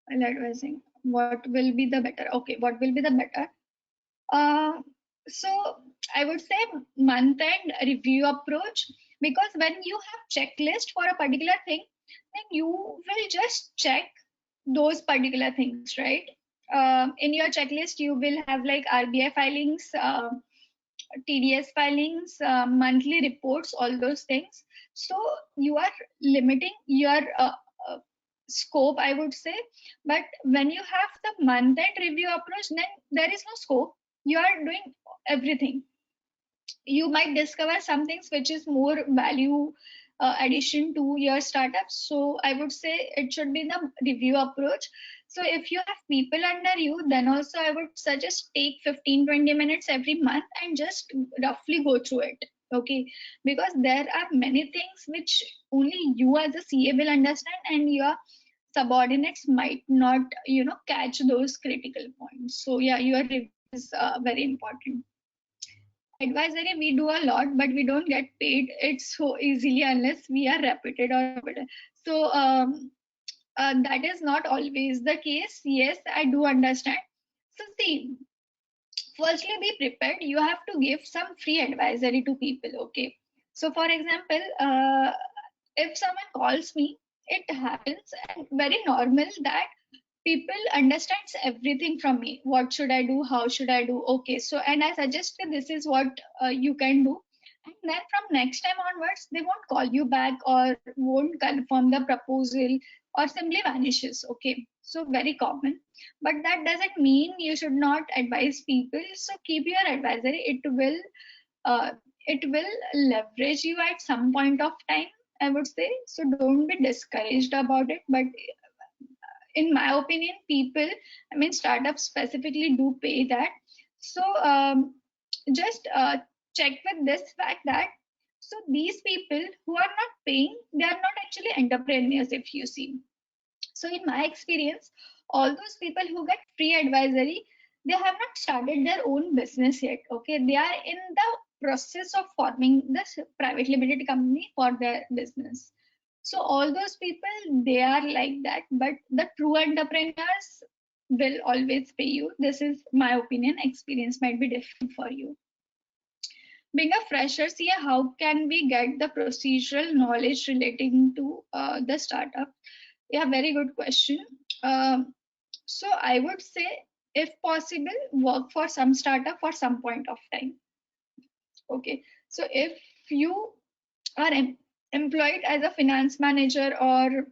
While advising, what will be the better? Okay, what will be the better? So I would say month-end review approach, because when you have checklist for a particular thing, then you will just check those particular things, right? In your checklist, you will have like RBI filings, TDS filings, monthly reports, all those things. So you are limiting your scope, I would say. But when you have the month-end review approach, then there is no scope. You are doing everything. You might discover some things which is more value addition to your startup. So I would say it should be the review approach. So if you have people under you, then also I would suggest take 15-20 minutes every month and just roughly go through it. Okay, because there are many things which only you as a CA will understand, and your subordinates might not, catch those critical points. So yeah, your review is very important. Advisory, we do a lot, but we don't get paid it so easily unless we are reputed or reputed. So that is not always the case. Yes, I do understand. So see, firstly, be prepared. You have to give some free advisory to people. Okay. So for example, if someone calls me, it happens and very normal that people understands everything from me. What should I do? How should I do? Okay, so and I suggested this is what you can do. And then from next time onwards, they won't call you back or won't confirm the proposal or simply vanishes. Okay, so very common. But that doesn't mean you should not advise people. So keep your advisory. It will leverage you at some point of time, I would say. So don't be discouraged about it. But in my opinion, people, I mean, startups specifically do pay that. So just check with this fact that so these people who are not paying, they are not actually entrepreneurs, if you see. So in my experience, all those people who get free advisory, they have not started their own business yet. Okay, they are in the process of forming this private limited company for their business. So all those people, they are like that, but the true entrepreneurs will always pay you. This is my opinion. Experience might be different for you. Being a fresher, see how can we get the procedural knowledge relating to the startup? Yeah, very good question. So I would say, if possible, work for some startup for some point of time. Okay, so if you are employed as a finance manager or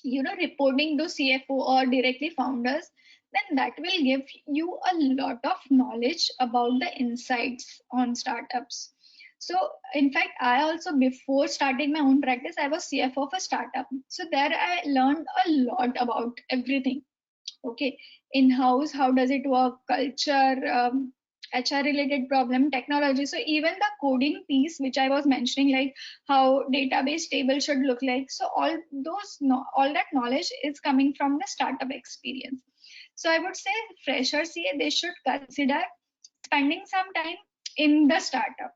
reporting to CFO or directly founders, then that will give you a lot of knowledge about the insights on startups. So in fact, I also, before starting my own practice, I was CFO of a startup. So there I learned a lot about everything. Okay, in-house, how does it work, culture, HR related problem, technology. So even the coding piece, which I was mentioning, like how database table should look like. So all that knowledge is coming from the startup experience. So I would say freshers here, they should consider spending some time in the startup.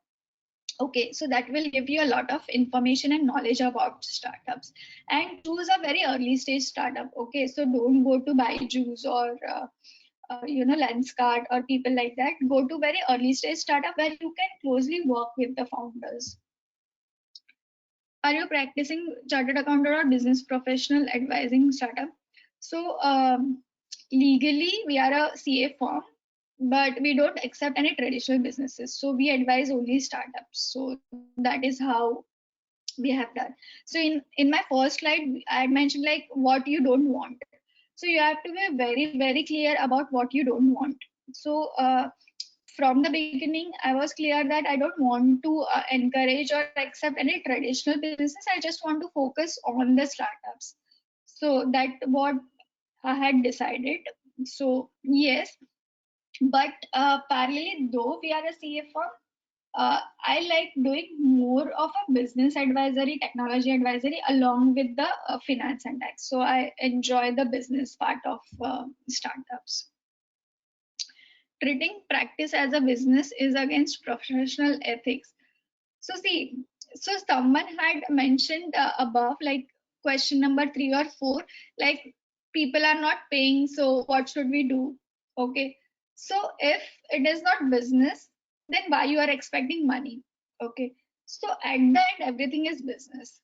Okay, so that will give you a lot of information and knowledge about startups, and choose a very early stage startup. Okay, so don't go to Byju's or Lenskart or people like that. Go to very early stage startup where you can closely work with the founders. Are you practicing chartered accountant or business professional advising startup? So legally we are a CA firm, but we don't accept any traditional businesses. So we advise only startups. So that is how we have done. So in my first slide, I had mentioned like what you don't want. So you have to be very, very clear about what you don't want. So from the beginning, I was clear that I don't want to encourage or accept any traditional businesses. I just want to focus on the startups. So that what I had decided. So yes, but parallelly, though we are a CA firm, I like doing more of a business advisory, technology advisory along with the finance and tax. So I enjoy the business part of startups. Treating practice as a business is against professional ethics. So see, so someone had mentioned above, like question number 3 or 4, like people are not paying, so what should we do? Okay, so if it is not business, then why you are expecting money? Okay, so at the end, everything is business.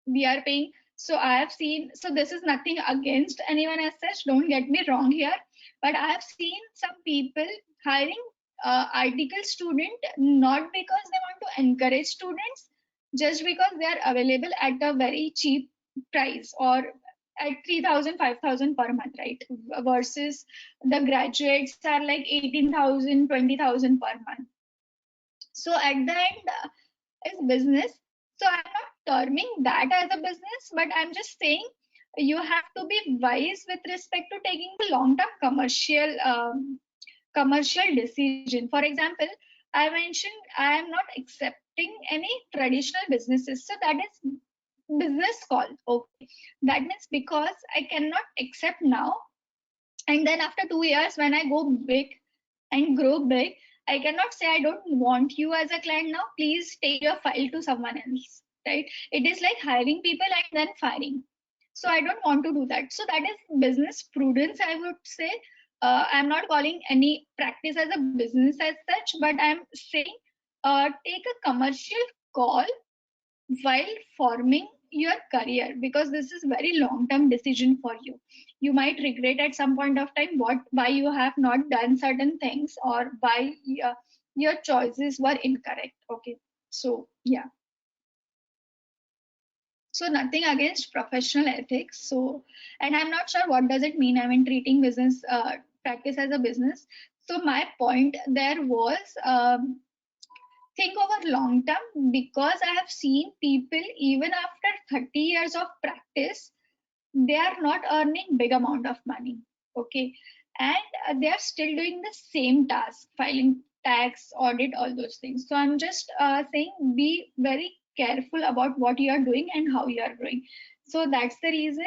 We are paying. So I have seen, so this is nothing against anyone as such, don't get me wrong here, but I have seen some people hiring article student not because they want to encourage students, just because they are available at a very cheap price or at 3,000, 5,000 per month, right? Versus the graduates are like 18,000, 20,000 per month. So at the end, is business. So I'm not terming that as a business, but I'm just saying you have to be wise with respect to taking the long-term commercial decision. For example, I mentioned I am not accepting any traditional businesses. So that is business call. Okay, that means because I cannot accept now, and then after 2 years when I go big and grow big, I cannot say I don't want you as a client now. Please take your file to someone else, right? It is like hiring people and then firing. So I don't want to do that. So that is business prudence, I would say. I'm not calling any practice as a business as such, but I'm saying take a commercial call while forming your career, because this is very long-term decision for you. You might regret at some point of time why you have not done certain things, or why your choices were incorrect. Okay, so yeah. So nothing against professional ethics. So, and I'm not sure what does it mean. I mean, treating business practice as a business. So my point there was, think over long term, because I have seen people even after 30 years of practice, they are not earning big amount of money. Okay, and they are still doing the same task, filing tax, audit, all those things. So I'm just saying, be very careful about what you are doing and how you are doing. So that's the reason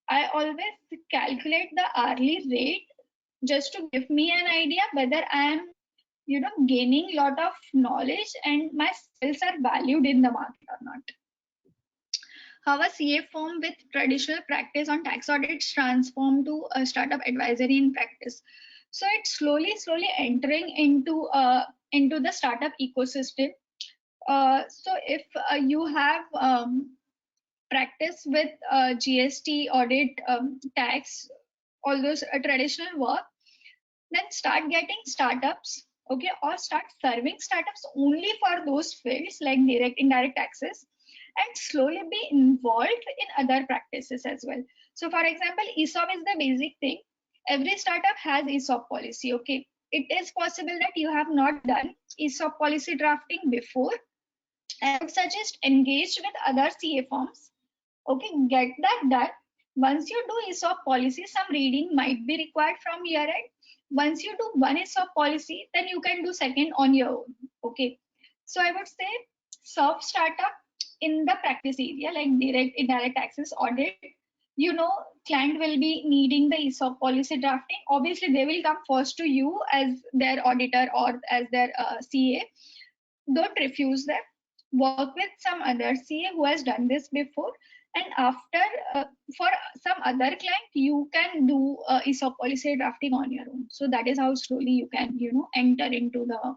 I always calculate the hourly rate, just to give me an idea whether I am, gaining lot of knowledge and my skills are valued in the market or not. How a CA firm with traditional practice on tax audits transform to a startup advisory in practice. So it's slowly entering into the startup ecosystem. So if you have practice with GST, audit, tax, all those traditional work, then start getting startups, okay, or start serving startups only for those fields like direct, indirect taxes, and slowly be involved in other practices as well. So for example, ESOP is the basic thing. Every startup has ESOP policy, okay. It is possible that you have not done ESOP policy drafting before. I would suggest engage with other CA firms, okay, get that done. Once you do ESOP policy, some reading might be required from your end. Once you do one ESOP policy, then you can do second on your own. Okay. So I would say serve startup in the practice area like direct, indirect taxes, audit. Client will be needing the ESOP policy drafting. Obviously, they will come first to you as their auditor or as their CA. Don't refuse them. Work with some other CA who has done this before, and after for some other client you can do ESOP policy drafting on your own. So that is how slowly you can enter into the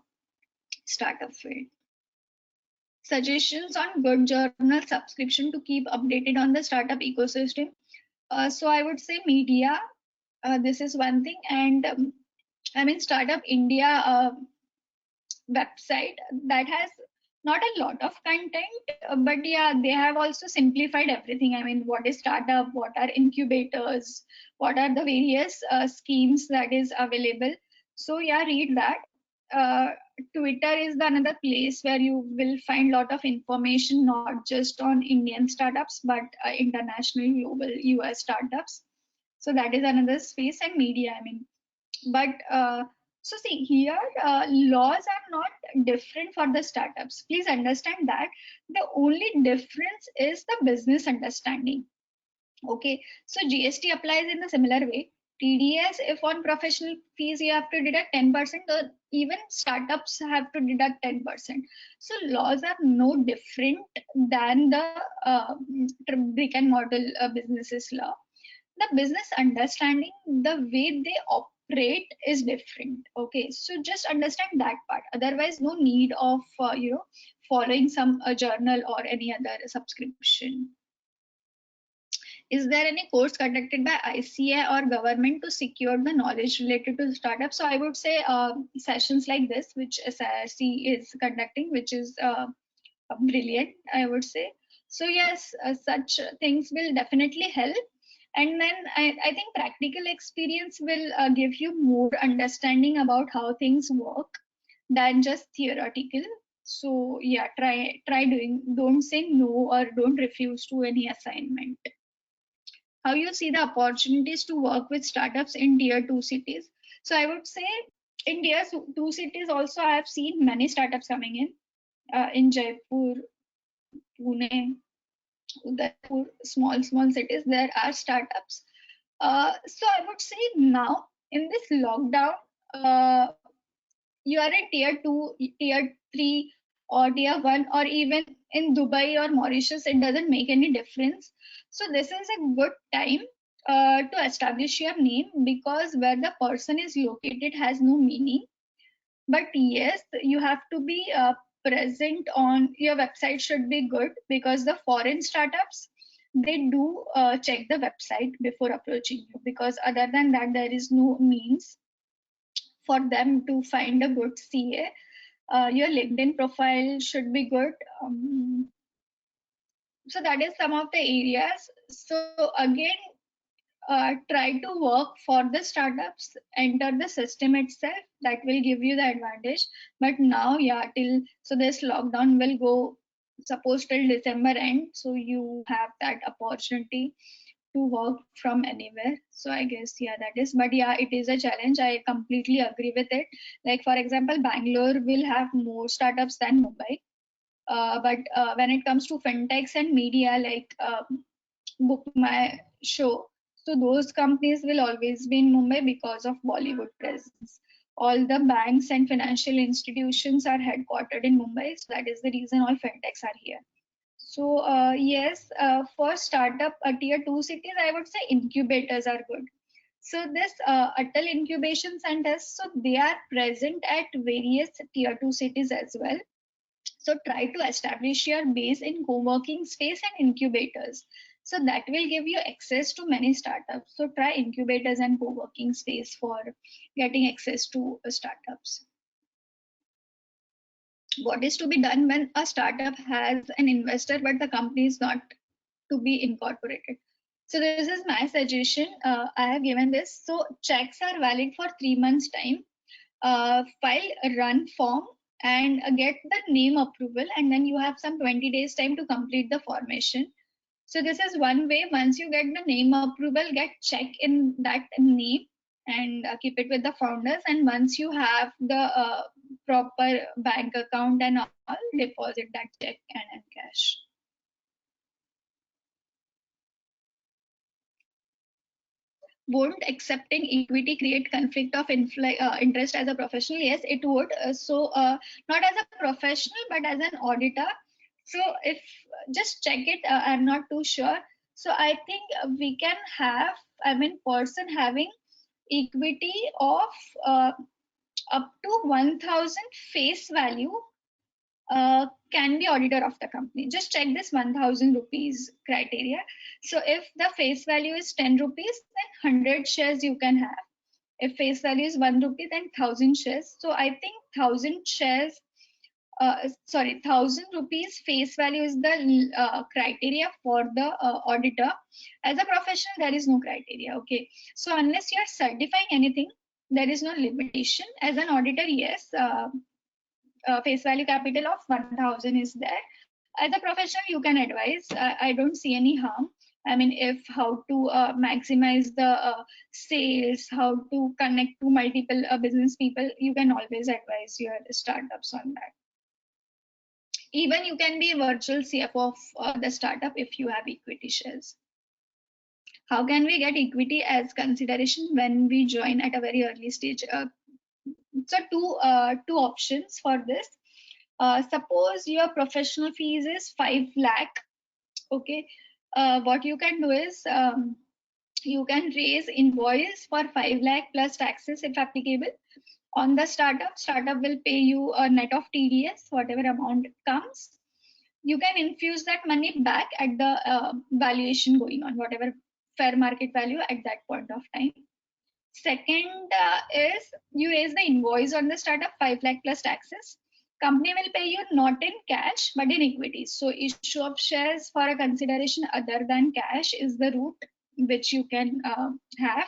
startup field. Suggestions on good journal subscription to keep updated on the startup ecosystem. So I would say media, this is one thing, and I mean Startup India website that has not a lot of content, but yeah, they have also simplified everything. I mean, what is startup, what are incubators, what are the various schemes that is available. So yeah, read that. Twitter is the another place where you will find lot of information, not just on Indian startups, but international, global, US startups. So that is another space. And media, I mean, but so see here, laws are not different for the startups. Please understand that the only difference is the business understanding. Okay, so GST applies in the similar way. TDS, if on professional fees you have to deduct 10%, even startups have to deduct 10%. So laws are no different than the brick and mortar businesses law. The business understanding, the way they operate is different. Okay, so just understand that part. Otherwise, no need of following some journal or any other subscription. Is there any course conducted by ICAI or government to secure the knowledge related to startups? So I would say sessions like this, which SIRC is conducting, which is brilliant, I would say. So yes, such things will definitely help. And then I think practical experience will give you more understanding about how things work than just theoretical. So yeah, try doing. Don't say no or don't refuse to any assignment. How you see the opportunities to work with startups in tier 2 cities? So I would say in tier 2 cities also I have seen many startups coming in Jaipur, Pune, Udaipur, small cities, there are startups. So I would say now in this lockdown, you are in tier 2, tier 3, or tier 1, or even in Dubai or Mauritius, it doesn't make any difference. So this is a good time to establish your name, because where the person is located has no meaning. But yes, you have to be present on your website, should be good, because the foreign startups, they do check the website before approaching you, because other than that, there is no means for them to find a good CA. Your LinkedIn profile should be good. So that is some of the areas. So again, try to work for the startups, enter the system itself, that will give you the advantage. But now, yeah, so this lockdown will go, suppose till December end, so you have that opportunity to work from anywhere. So I guess, yeah, that is, but yeah, it is a challenge. I completely agree with it. Like for example, Bangalore will have more startups than Mumbai. But when it comes to fintechs and media, like Book My Show, so those companies will always be in Mumbai because of Bollywood presence. All the banks and financial institutions are headquartered in Mumbai, so that is the reason all fintechs are here. So yes, for startup tier 2 cities, I would say incubators are good. So this Atal incubation centers, so they are present at various tier 2 cities as well. So try to establish your base in co-working space and incubators. So that will give you access to many startups. So try incubators and co-working space for getting access to startups. What is to be done when a startup has an investor but the company is not to be incorporated? So this is my suggestion. I have given this. So checks are valid for 3 months time. File a run form and get the name approval, and then you have some 20 days time to complete the formation. So this is one way. Once you get the name approval, get check in that name and keep it with the founders, and once you have the proper bank account and all, deposit that check and cash. Won't accepting equity create conflict of interest as a professional? Yes, it would. Not as a professional, but as an auditor. So if just check it, I'm not too sure. So I think we can have, I mean, person having equity of up to 1,000 face value can be auditor of the company. Just check this 1,000 rupees criteria. So if the face value is 10 rupees, then 100 shares you can have. If face value is 1 rupee, then 1,000 shares. So I think 1,000 shares, 1,000 rupees face value is the criteria for the auditor. As a professional, there is no criteria. Okay. So unless you are certifying anything, there is no limitation. As an auditor, yes, face value capital of 1,000 is there. As a professional, you can advise. I don't see any harm. I mean, if how to maximize the sales, how to connect to multiple business people, you can always advise your startups on that. Even you can be virtual CFO of the startup if you have equity shares. How can we get equity as consideration when we join at a very early stage? So two options for this. Suppose your professional fees is 5 lakh. Okay, what you can do is you can raise invoice for 5 lakh plus taxes if applicable on the startup. Startup will pay you a net of TDS, whatever amount comes. You can infuse that money back at the valuation going on, whatever fair market value at that point of time. Second is you raise the invoice on the startup 5 lakh plus taxes. Company will pay you not in cash but in equity. So issue of shares for a consideration other than cash is the route which you can have.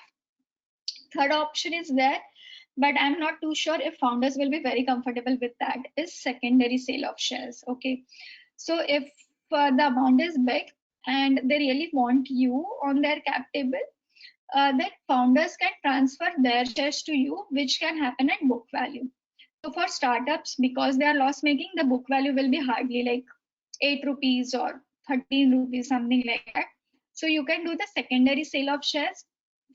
Third option is there, but I'm not too sure if founders will be very comfortable with that, is secondary sale of shares. Okay, so if the amount is big and they really want you on their cap table, then founders can transfer their shares to you, which can happen at book value. So for startups, because they are loss making, the book value will be hardly like 8 rupees or 13 rupees, something like that. So you can do the secondary sale of shares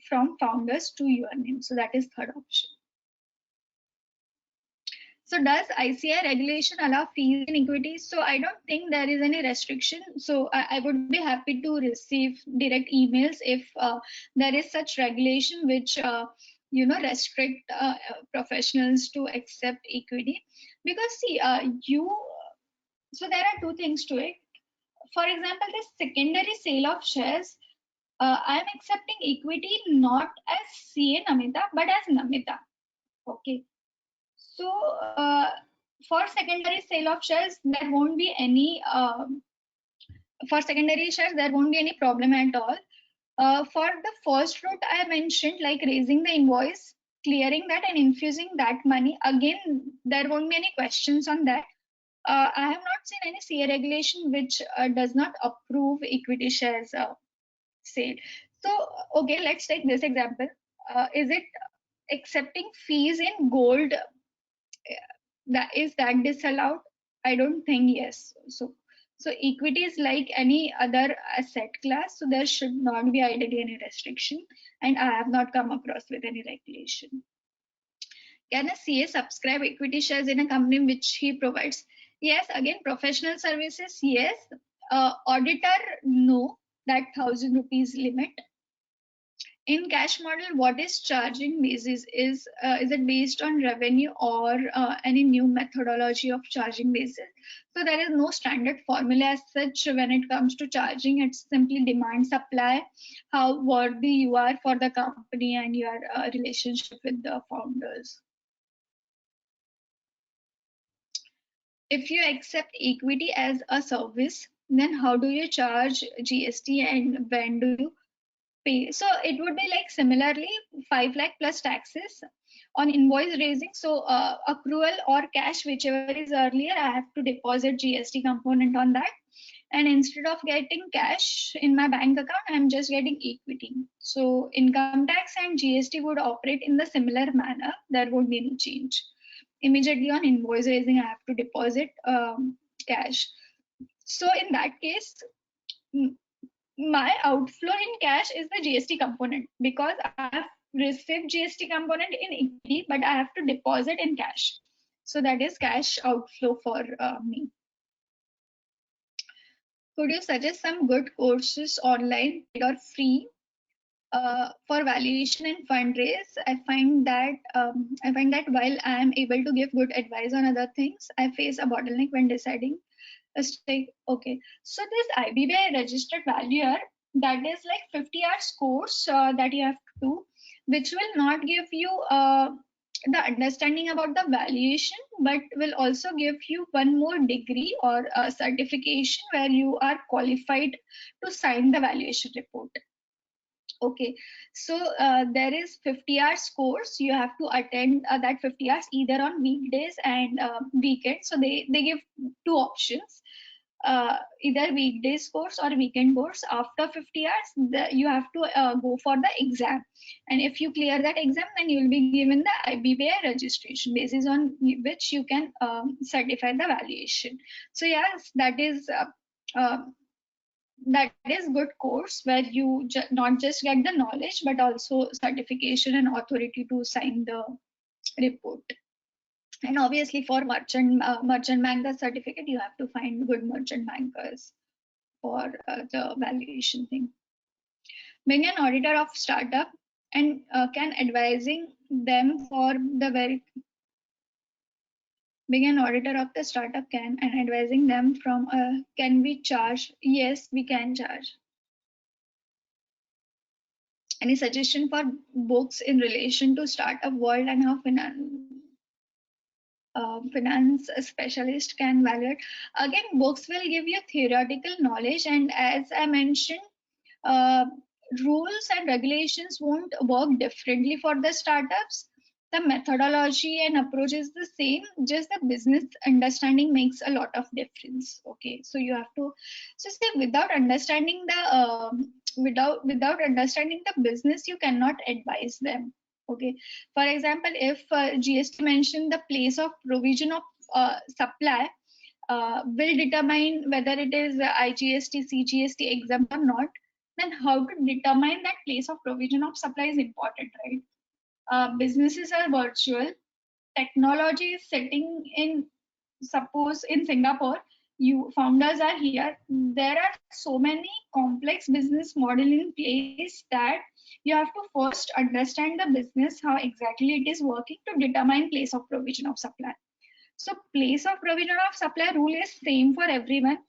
from founders to your name. So that is third option. So does ICAI regulation allow fees in equity? So I don't think there is any restriction. So I would be happy to receive direct emails if there is such regulation which restrict professionals to accept equity. Because see, so there are two things to it. for example, this secondary sale of shares, I am accepting equity not as CA Namita, but as Namita. Okay. So for secondary sale of shares, there won't be any, for secondary shares, there won't be any problem at all. For the first route I mentioned, like raising the invoice, clearing that and infusing that money, again, there won't be any questions on that. I have not seen any CA regulation which does not approve equity shares sale. So, okay, let's take this example. Is it accepting fees in gold? Is that disallowed? I don't think yes. So equity is like any other asset class, so there should not be ideally any restriction, and I have not come across with any regulation. Can a CA subscribe equity shares in a company which he provides? Yes, again, professional services, yes. Auditor, no, that 1,000 rupees limit. In cash model, what is charging basis? Is it based on revenue or any new methodology of charging basis? So there is no standard formula as such when it comes to charging. It's simply demand supply, how worthy you are for the company and your relationship with the founders. If you accept equity as a service, then how do you charge GST and when do you pay? So it would be like similarly 5 lakh plus taxes on invoice raising. So accrual or cash, whichever is earlier, I have to deposit GST component on that. And instead of getting cash in my bank account, I'm just getting equity. So income tax and GST would operate in the similar manner. There won't be any change. Immediately on invoice raising, I have to deposit cash. So in that case, my outflow in cash is the GST component because I have received GST component in equity, but I have to deposit in cash. So that is cash outflow for me. Could you suggest some good courses online, paid or free, for valuation and fundraise? I find that while I am able to give good advice on other things, I face a bottleneck when deciding a stake. Okay, so this IBBI registered valuer, that is like 50 hours course that you have to do, which will not give you the understanding about the valuation, but will also give you one more degree or a certification where you are qualified to sign the valuation report. Okay, so there is 50 hours course. You have to attend that 50 hours either on weekdays and weekends. So they give two options, either weekdays course or weekend course. After 50 hours, you have to go for the exam. And if you clear that exam, then you will be given the IBBI registration, basis on which you can certify the valuation. So yes, that is good course where you not just get the knowledge but also certification and authority to sign the report. And obviously for merchant banker certificate, you have to find good merchant bankers for the valuation thing. Being an auditor of startup and can advising them for the being an auditor of the startup and advising them from can we charge? Yes, we can charge. Any suggestion for books in relation to startup world and how finance specialist can evaluate? Again, books will give you theoretical knowledge, and as I mentioned, rules and regulations won't work differently for the startups. The methodology and approach is the same, just the business understanding makes a lot of difference. Okay, so you have to, so say without understanding the without understanding the business, you cannot advise them. Okay, for example, if GST mentioned the place of provision of supply will determine whether it is IGST, CGST exempt or not, then how to determine that place of provision of supply is important, right? Businesses are virtual. Technology is sitting in, suppose in Singapore, you founders are here. There are so many complex business model in place that you have to first understand the business, how exactly it is working to determine place of provision of supply. So place of provision of supply rule is same for everyone.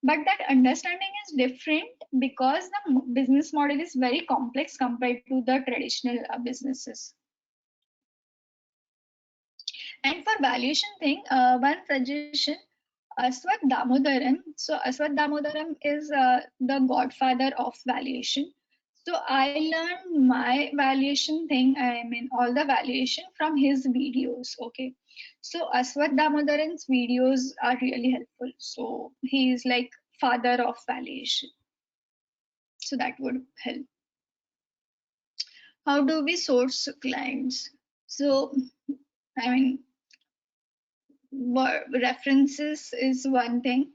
but that understanding is different because the business model is very complex compared to the traditional businesses. And for valuation thing, one suggestion, Aswath Damodaran. So Aswath Damodaran is the godfather of valuation. So I learned my valuation thing, I mean all the valuation from his videos. Okay. So Aswath Damodaran's videos are really helpful. So he is like father of valuation. So that would help. How do we source clients? So I mean, references is one thing.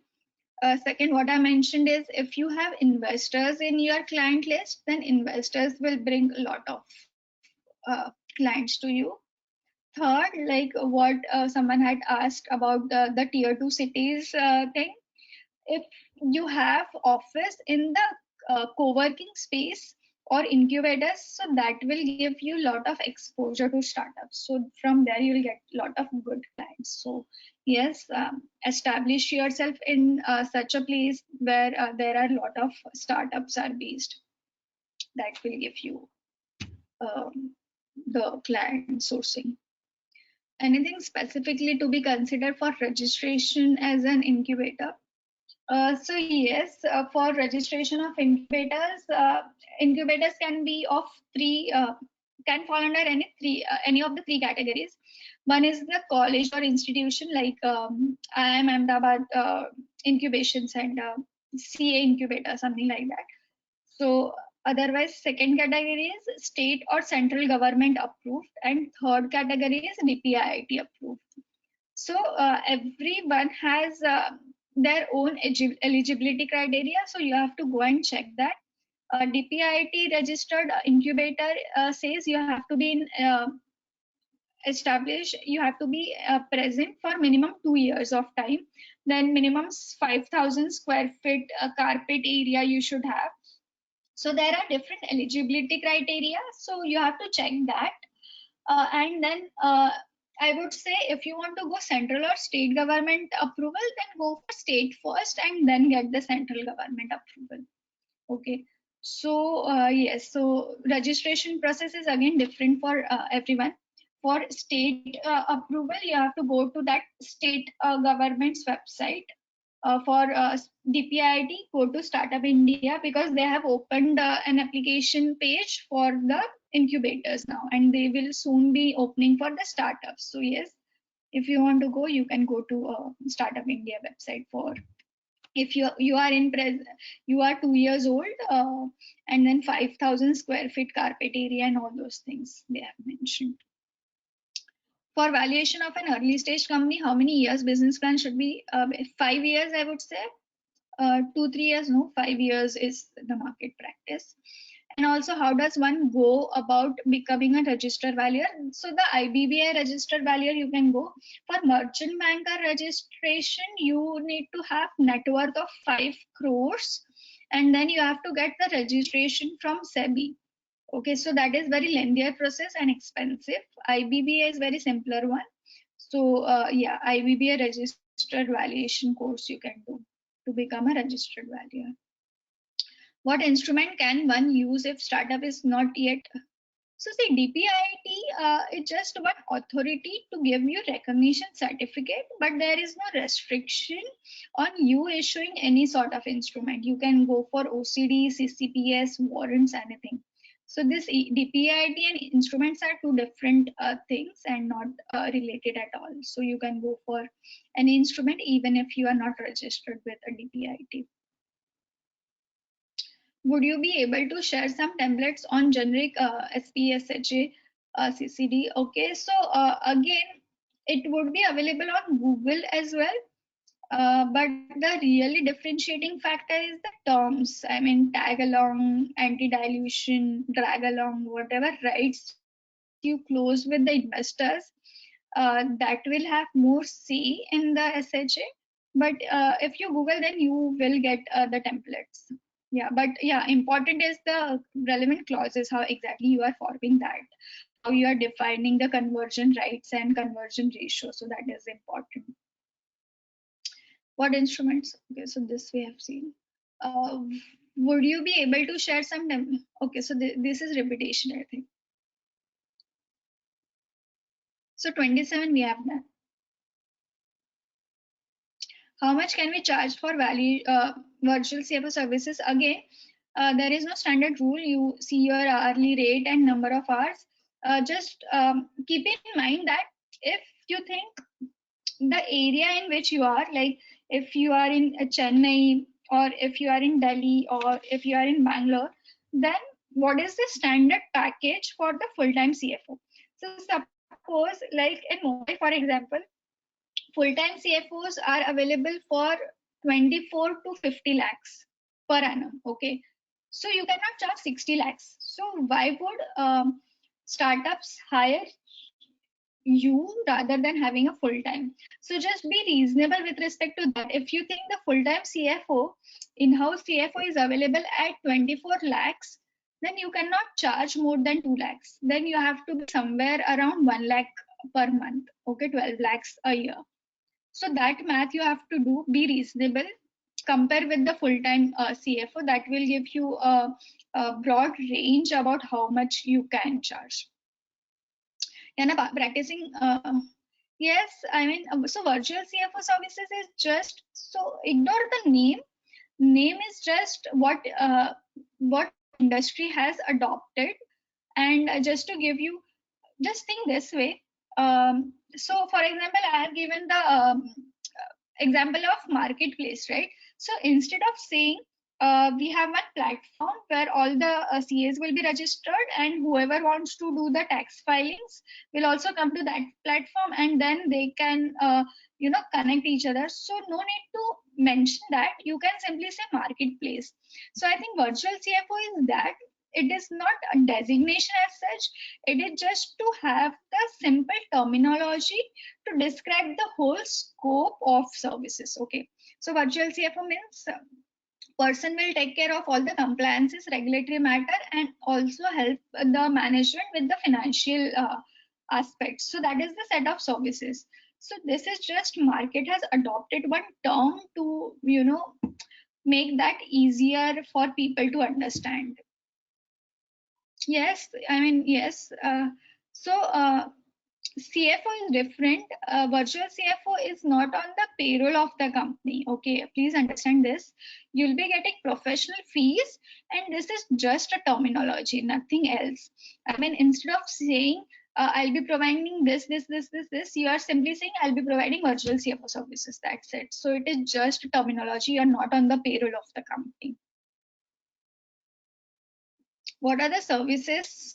Second, what I mentioned is if you have investors in your client list, then investors will bring a lot of clients to you. Third, like what someone had asked about the tier 2 cities thing. If you have office in the co-working space or incubators, so that will give you a lot of exposure to startups. So from there you will get a lot of good clients. So yes, establish yourself in such a place where there are a lot of startups are based. That will give you the client sourcing. Anything specifically to be considered for registration as an incubator? So yes, for registration of incubators, incubators can be of three, can fall under any of the three categories. One is the college or institution like IIM Ahmedabad Incubation Center, CA Incubator, something like that. So otherwise, second category is state or central government approved, and third category is DPIIT approved. So everyone has their own eligibility criteria. So you have to go and check that. DPIIT registered incubator says you have to be in, established, you have to be present for minimum 2 years of time. Then minimum 5,000 square feet carpet area you should have. So there are different eligibility criteria. So you have to check that. And then I would say if you want to go central or state government approval, then go for state first and then get the central government approval. Okay. So yes, so registration process is again different for everyone. For state approval, you have to go to that state government's website. For DPIIT, go to Startup India because they have opened an application page for the incubators now, and they will soon be opening for the startups. So yes, if you want to go, you can go to Startup India website. For if you are in you are 2 years old and then 5,000 square feet carpet area and all those things they have mentioned. For valuation of an early stage company, how many years business plan should be? 5 years, I would say. 2-3 years, no, 5 years is the market practice. And also, how does one go about becoming a registered valuer? So the IBBI registered valuer you can go. For merchant banker registration, you need to have net worth of 5 crores, and then you have to get the registration from SEBI. Okay, so that is very lengthier process and expensive. IBBA is very simpler one. So yeah, IBBA registered valuation course you can do to become a registered valuer. What instrument can one use if startup is not yet? So see, DPIIT is just one authority to give you recognition certificate, but there is no restriction on you issuing any sort of instrument. You can go for OCD, CCPS, warrants, anything. So this DPIIT and instruments are two different things and not related at all. So you can go for an instrument even if you are not registered with a DPIIT. Would you be able to share some templates on generic SPSHA CCD? Okay, so again, it would be available on Google as well. But the really differentiating factor is the terms. I mean, tag along, anti-dilution, drag along, whatever rights you close with the investors, that will have more say in the SHA. But if you Google, then you will get the templates. Yeah, but yeah, important is the relevant clauses, how exactly you are forming that, how you are defining the conversion rights and conversion ratio. So that is important. What instruments? Okay, so this we have seen. Would you be able to share some demo? Okay, so this is repetition, I think. So 27 we have done. How much can we charge for virtual CFO services? Again, there is no standard rule. You see your hourly rate and number of hours. Just keep in mind that if you think the area in which you are, like if you are in Chennai, or if you are in Delhi, or if you are in Bangalore, then what is the standard package for the full-time CFO? So suppose like in Mumbai, for example, full-time CFOs are available for 24 to 50 lakhs per annum. Okay, so you cannot charge 60 lakhs. So why would startups hire you rather than having a full-time? So just be reasonable with respect to that. If you think the full-time CFO, in-house CFO is available at 24 lakhs, then you cannot charge more than 2 lakhs. Then you have to be somewhere around 1 lakh per month. Okay, 12 lakhs a year. So that math you have to do, be reasonable, compare with the full-time CFO. That will give you a broad range about how much you can charge. And practicing, yes, I mean, so virtual CFO services is just, so ignore the name. Name is just what industry has adopted. And just to give you, just think this way. So for example, I have given the example of marketplace, right? So instead of saying we have one platform where all the CAs will be registered, and whoever wants to do the tax filings will also come to that platform, and then they can connect each other. So no need to mention that. You can simply say marketplace. So I think virtual CFO is that. It is not a designation as such. It is just to have the simple terminology to describe the whole scope of services. Okay, so virtual CFO means person will take care of all the compliances, regulatory matter, and also help the management with the financial aspects. So that is the set of services. So this is just market has adopted one term to make that easier for people to understand. Yes, I mean, yes. CFO is different. Virtual CFO is not on the payroll of the company. Okay, please understand this. You'll be getting professional fees, and this is just a terminology, nothing else. I mean, instead of saying I'll be providing this, you are simply saying I'll be providing virtual CFO services. That's it. So it is just a terminology. You are not on the payroll of the company. What are the services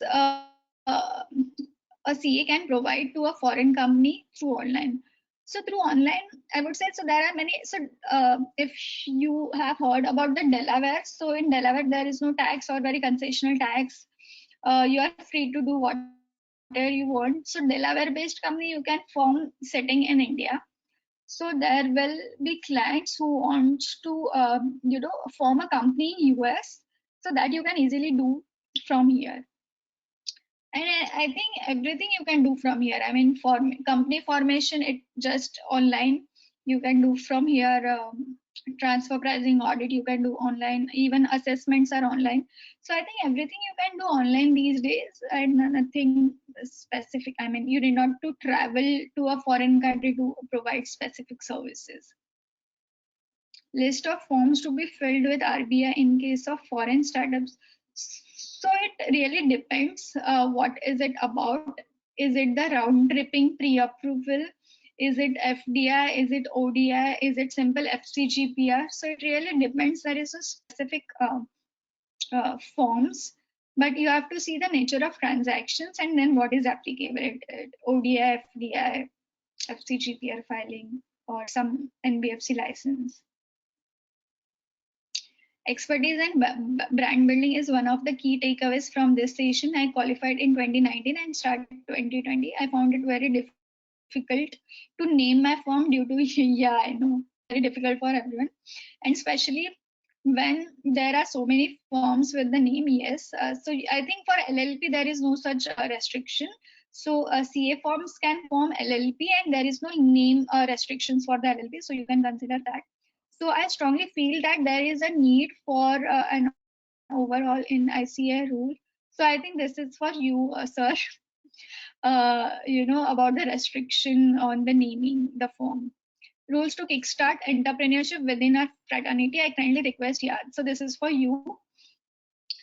a CA can provide to a foreign company through online? So through online, I would say, so there are many. So if you have heard about the Delaware, so in Delaware there is no tax or very concessional tax. You are free to do whatever you want. So Delaware-based company you can form setting in India. So there will be clients who want to form a company in US, so that you can easily do from here. And I think everything you can do from here. I mean, for company formation, it just online. You can do from here. Transfer pricing audit you can do online. Even assessments are online. So I think everything you can do online these days, and nothing specific. I mean, you need not to travel to a foreign country to provide specific services. List of forms to be filled with RBI in case of foreign startups. So it really depends. What is it about? Is it the round tripping pre-approval? Is it FDI? Is it ODI? Is it simple FCGPR? So it really depends. There is a specific forms, but you have to see the nature of transactions and then what is applicable. ODI, FDI, FCGPR filing, or some NBFC license. Expertise and brand building is one of the key takeaways from this session. I qualified in 2019 and started 2020. I found it very difficult to name my firm due to, yeah, I know, very difficult for everyone. And especially when there are so many firms with the name, yes. So I think for LLP, there is no such restriction. So CA firms can form LLP, and there is no name restrictions for the LLP, so you can consider that. So I strongly feel that there is a need for an overhaul in ICAI rule. So I think this is for you, sir. About the restriction on the naming the firm. Rules to kickstart entrepreneurship within our fraternity. I kindly request, yeah. So this is for you.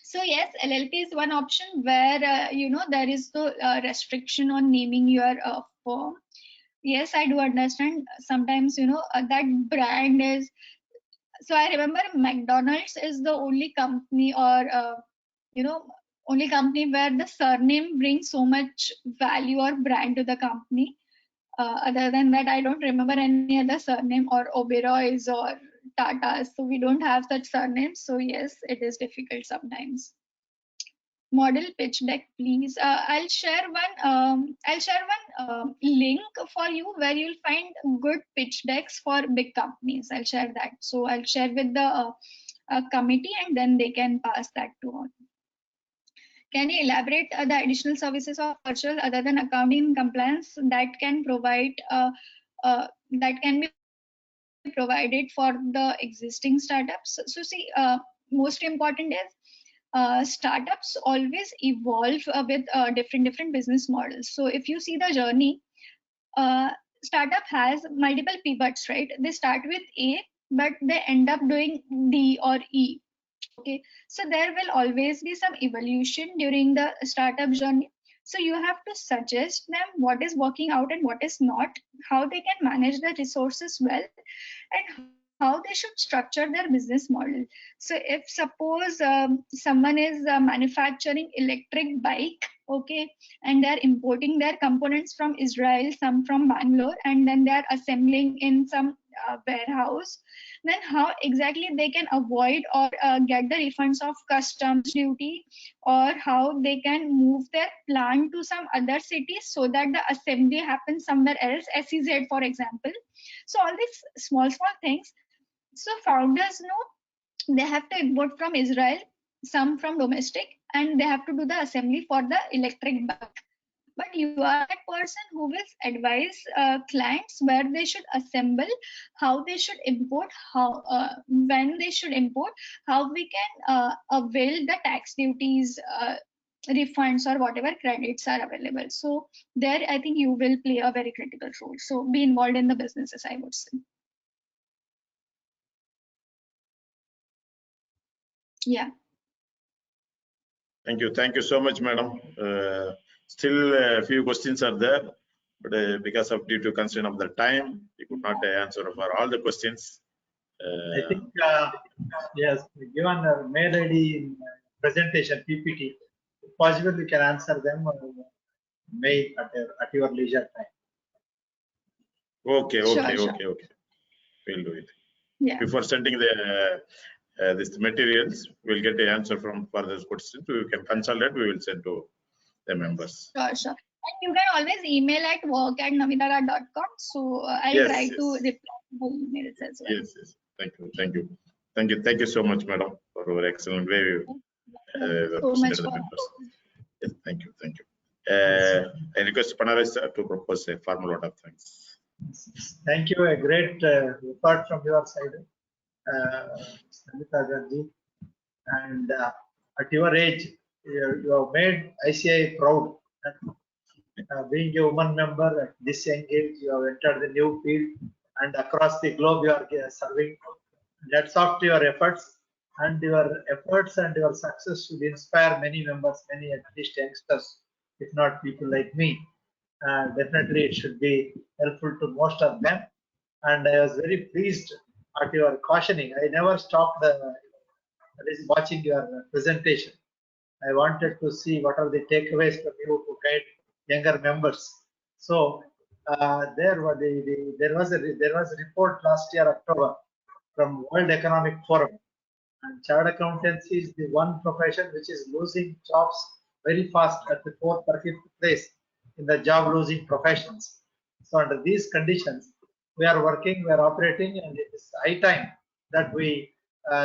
So yes, LLP is one option where there is the restriction on naming your firm. Yes, I do understand. Sometimes that brand is. So I remember McDonald's is the only company, or only company where the surname brings so much value or brand to the company. Other than that, I don't remember any other surname, or Oberoi's or Tata's. So we don't have such surnames. So yes, it is difficult sometimes. Model pitch deck, please. I'll share one link for you where you'll find good pitch decks for big companies. I'll share that. So I'll share with the committee, and then they can pass that to on. Can you elaborate the additional services of virtual other than accounting and compliance that can provide that can be provided for the existing startups? So see, most important is startups always evolve with different business models. So if you see the journey, startup has multiple pivots, right? They start with A, but they end up doing D or E. Okay, so there will always be some evolution during the startup journey. So you have to suggest them what is working out and what is not, how they can manage the resources well, and how they should structure their business model. So if suppose someone is manufacturing electric bike, okay, and they're importing their components from Israel, some from Bangalore, and then they're assembling in some warehouse, then how exactly they can avoid or get the refunds of customs duty, or how they can move their plant to some other cities so that the assembly happens somewhere else, SEZ for example. So all these small things. So founders know they have to import from Israel, some from domestic, and they have to do the assembly for the electric bike. But you are that person who will advise clients where they should assemble, how they should import, how when they should import, how we can avail the tax duties, refunds, or whatever credits are available. So there, I think you will play a very critical role. So be involved in the businesses, I would say. Yeah. Thank you so much, madam. Still a few questions are there, but because of due to constraint of the time, we could not answer for all the questions. I think, yes, given a mail ID in presentation, PPT, if possible, we can answer them mail at your leisure time. Okay. Sure. We'll do it. Yeah. Before sending the this materials, we'll get the answer from for this question. We can consolidate. We will send to the members. Sure. And you can always email at work@navitara.com. So I'll try to reply to the emails as well. Yes. Thank you so much, madam, for your excellent way. So much the for members. Yes, thank you. I request Panaras to propose a formal vote of thanks. Thank you. A great effort from your side, Sangeeta Gandhi. And at your age, you have made ICAI proud. Being a woman member at this young age, you have entered the new field, and across the globe you are serving. That's off to your efforts, and your efforts and your success should inspire many members, many at least youngsters, if not people like me. Definitely it should be helpful to most of them. And I was very pleased at your cautioning. I never stopped watching your presentation. I wanted to see what are the takeaways from you to guide younger members. So there was a report last year October from World Economic Forum, and chartered accountancy is the one profession which is losing jobs very fast at the 4th or 5th place in the job losing professions. So under these conditions, we are working, we are operating, and it is high time that we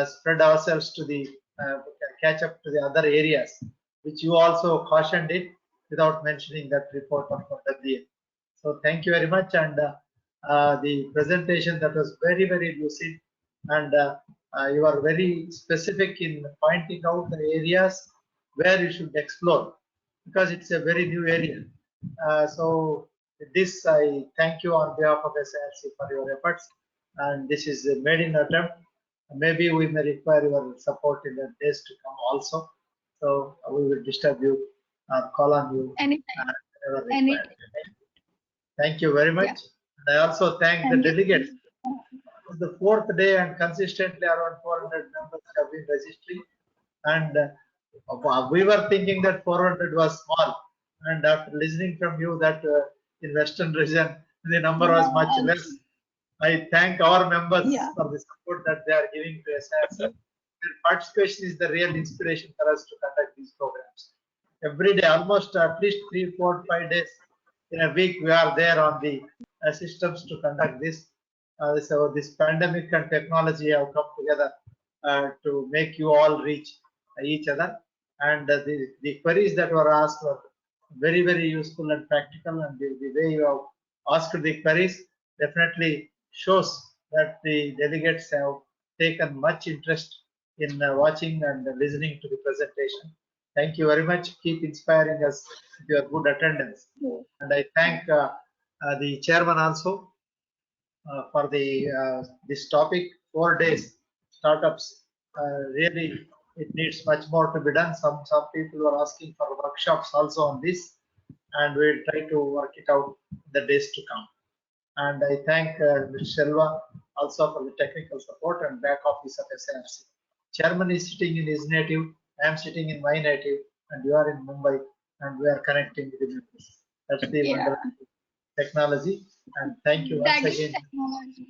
spread ourselves to the catch up to the other areas, which you also cautioned it. without mentioning that report of WA. So thank you very much, and the presentation that was very, very lucid, and you are very specific in pointing out the areas where you should explore, because it's a very new area. So with this, I thank you on behalf of SIRC for your efforts, and this is a maiden attempt. Maybe we may require your support in the days to come also. So we will disturb you or call on you. Anytime. whenever Anytime. required. Thank you very much. Yeah. And I also thank the Thank you. delegates. It's the fourth day, and consistently around 400 members have been registering. And we were thinking that 400 was small. And after listening from you that in Western region, the number was much less. I thank our members Yeah. for the support that they are giving to SIRC. Their participation is the real inspiration for us to conduct these programs. Every day, almost at least 3, 4, 5 days in a week, we are there on the systems to conduct this. This pandemic and technology have come together to make you all reach each other. And the queries that were asked were very, very useful and practical. And the way you have asked the queries definitely shows that the delegates have taken much interest in watching and listening to the presentation. Thank you very much. Keep inspiring us with your good attendance. And I thank the chairman also for this topic. 4 days startups. Really, it needs much more to be done. Some people were asking for workshops also on this, and we'll try to work it out in the days to come. And I thank Mr. Selva also for the technical support and back office of SIRC. Chairman is sitting in his native, I am sitting in my native, and you are in Mumbai, and we are connecting with the members. That's the wonderful technology. And thank you once That is again. technology.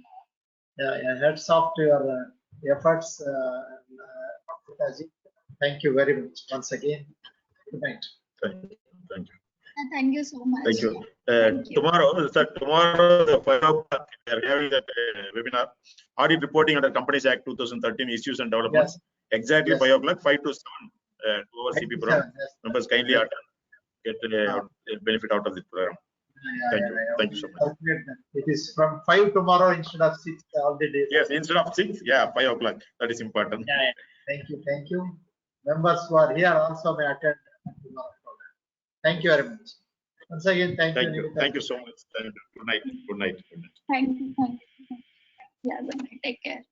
Yeah, hats off to your efforts, Pitaji. Thank you very much once again. Good night. Thank you. Thank you. Thank you so much. Thank you. Thank you. Tomorrow, sir, tomorrow, 5 o'clock, we are having that webinar, audit reporting under Companies Act 2013 issues and developments. Exactly Yes. 5 o'clock, 5 to 7, 2 hours CP program. Yes. Members kindly attend, get benefit out of this program. Thank you. Thank you so much. It is from 5 tomorrow instead of 6 all the days. Yes, instead of 6, 5 o'clock. That is important. Yeah. Thank you. Members who are here also may attend tomorrow program. Thank you very much. Once again, thank you. Nivita. Thank you so much. Good night. Good night. Good night. Thank you. Yeah, good night. Take care.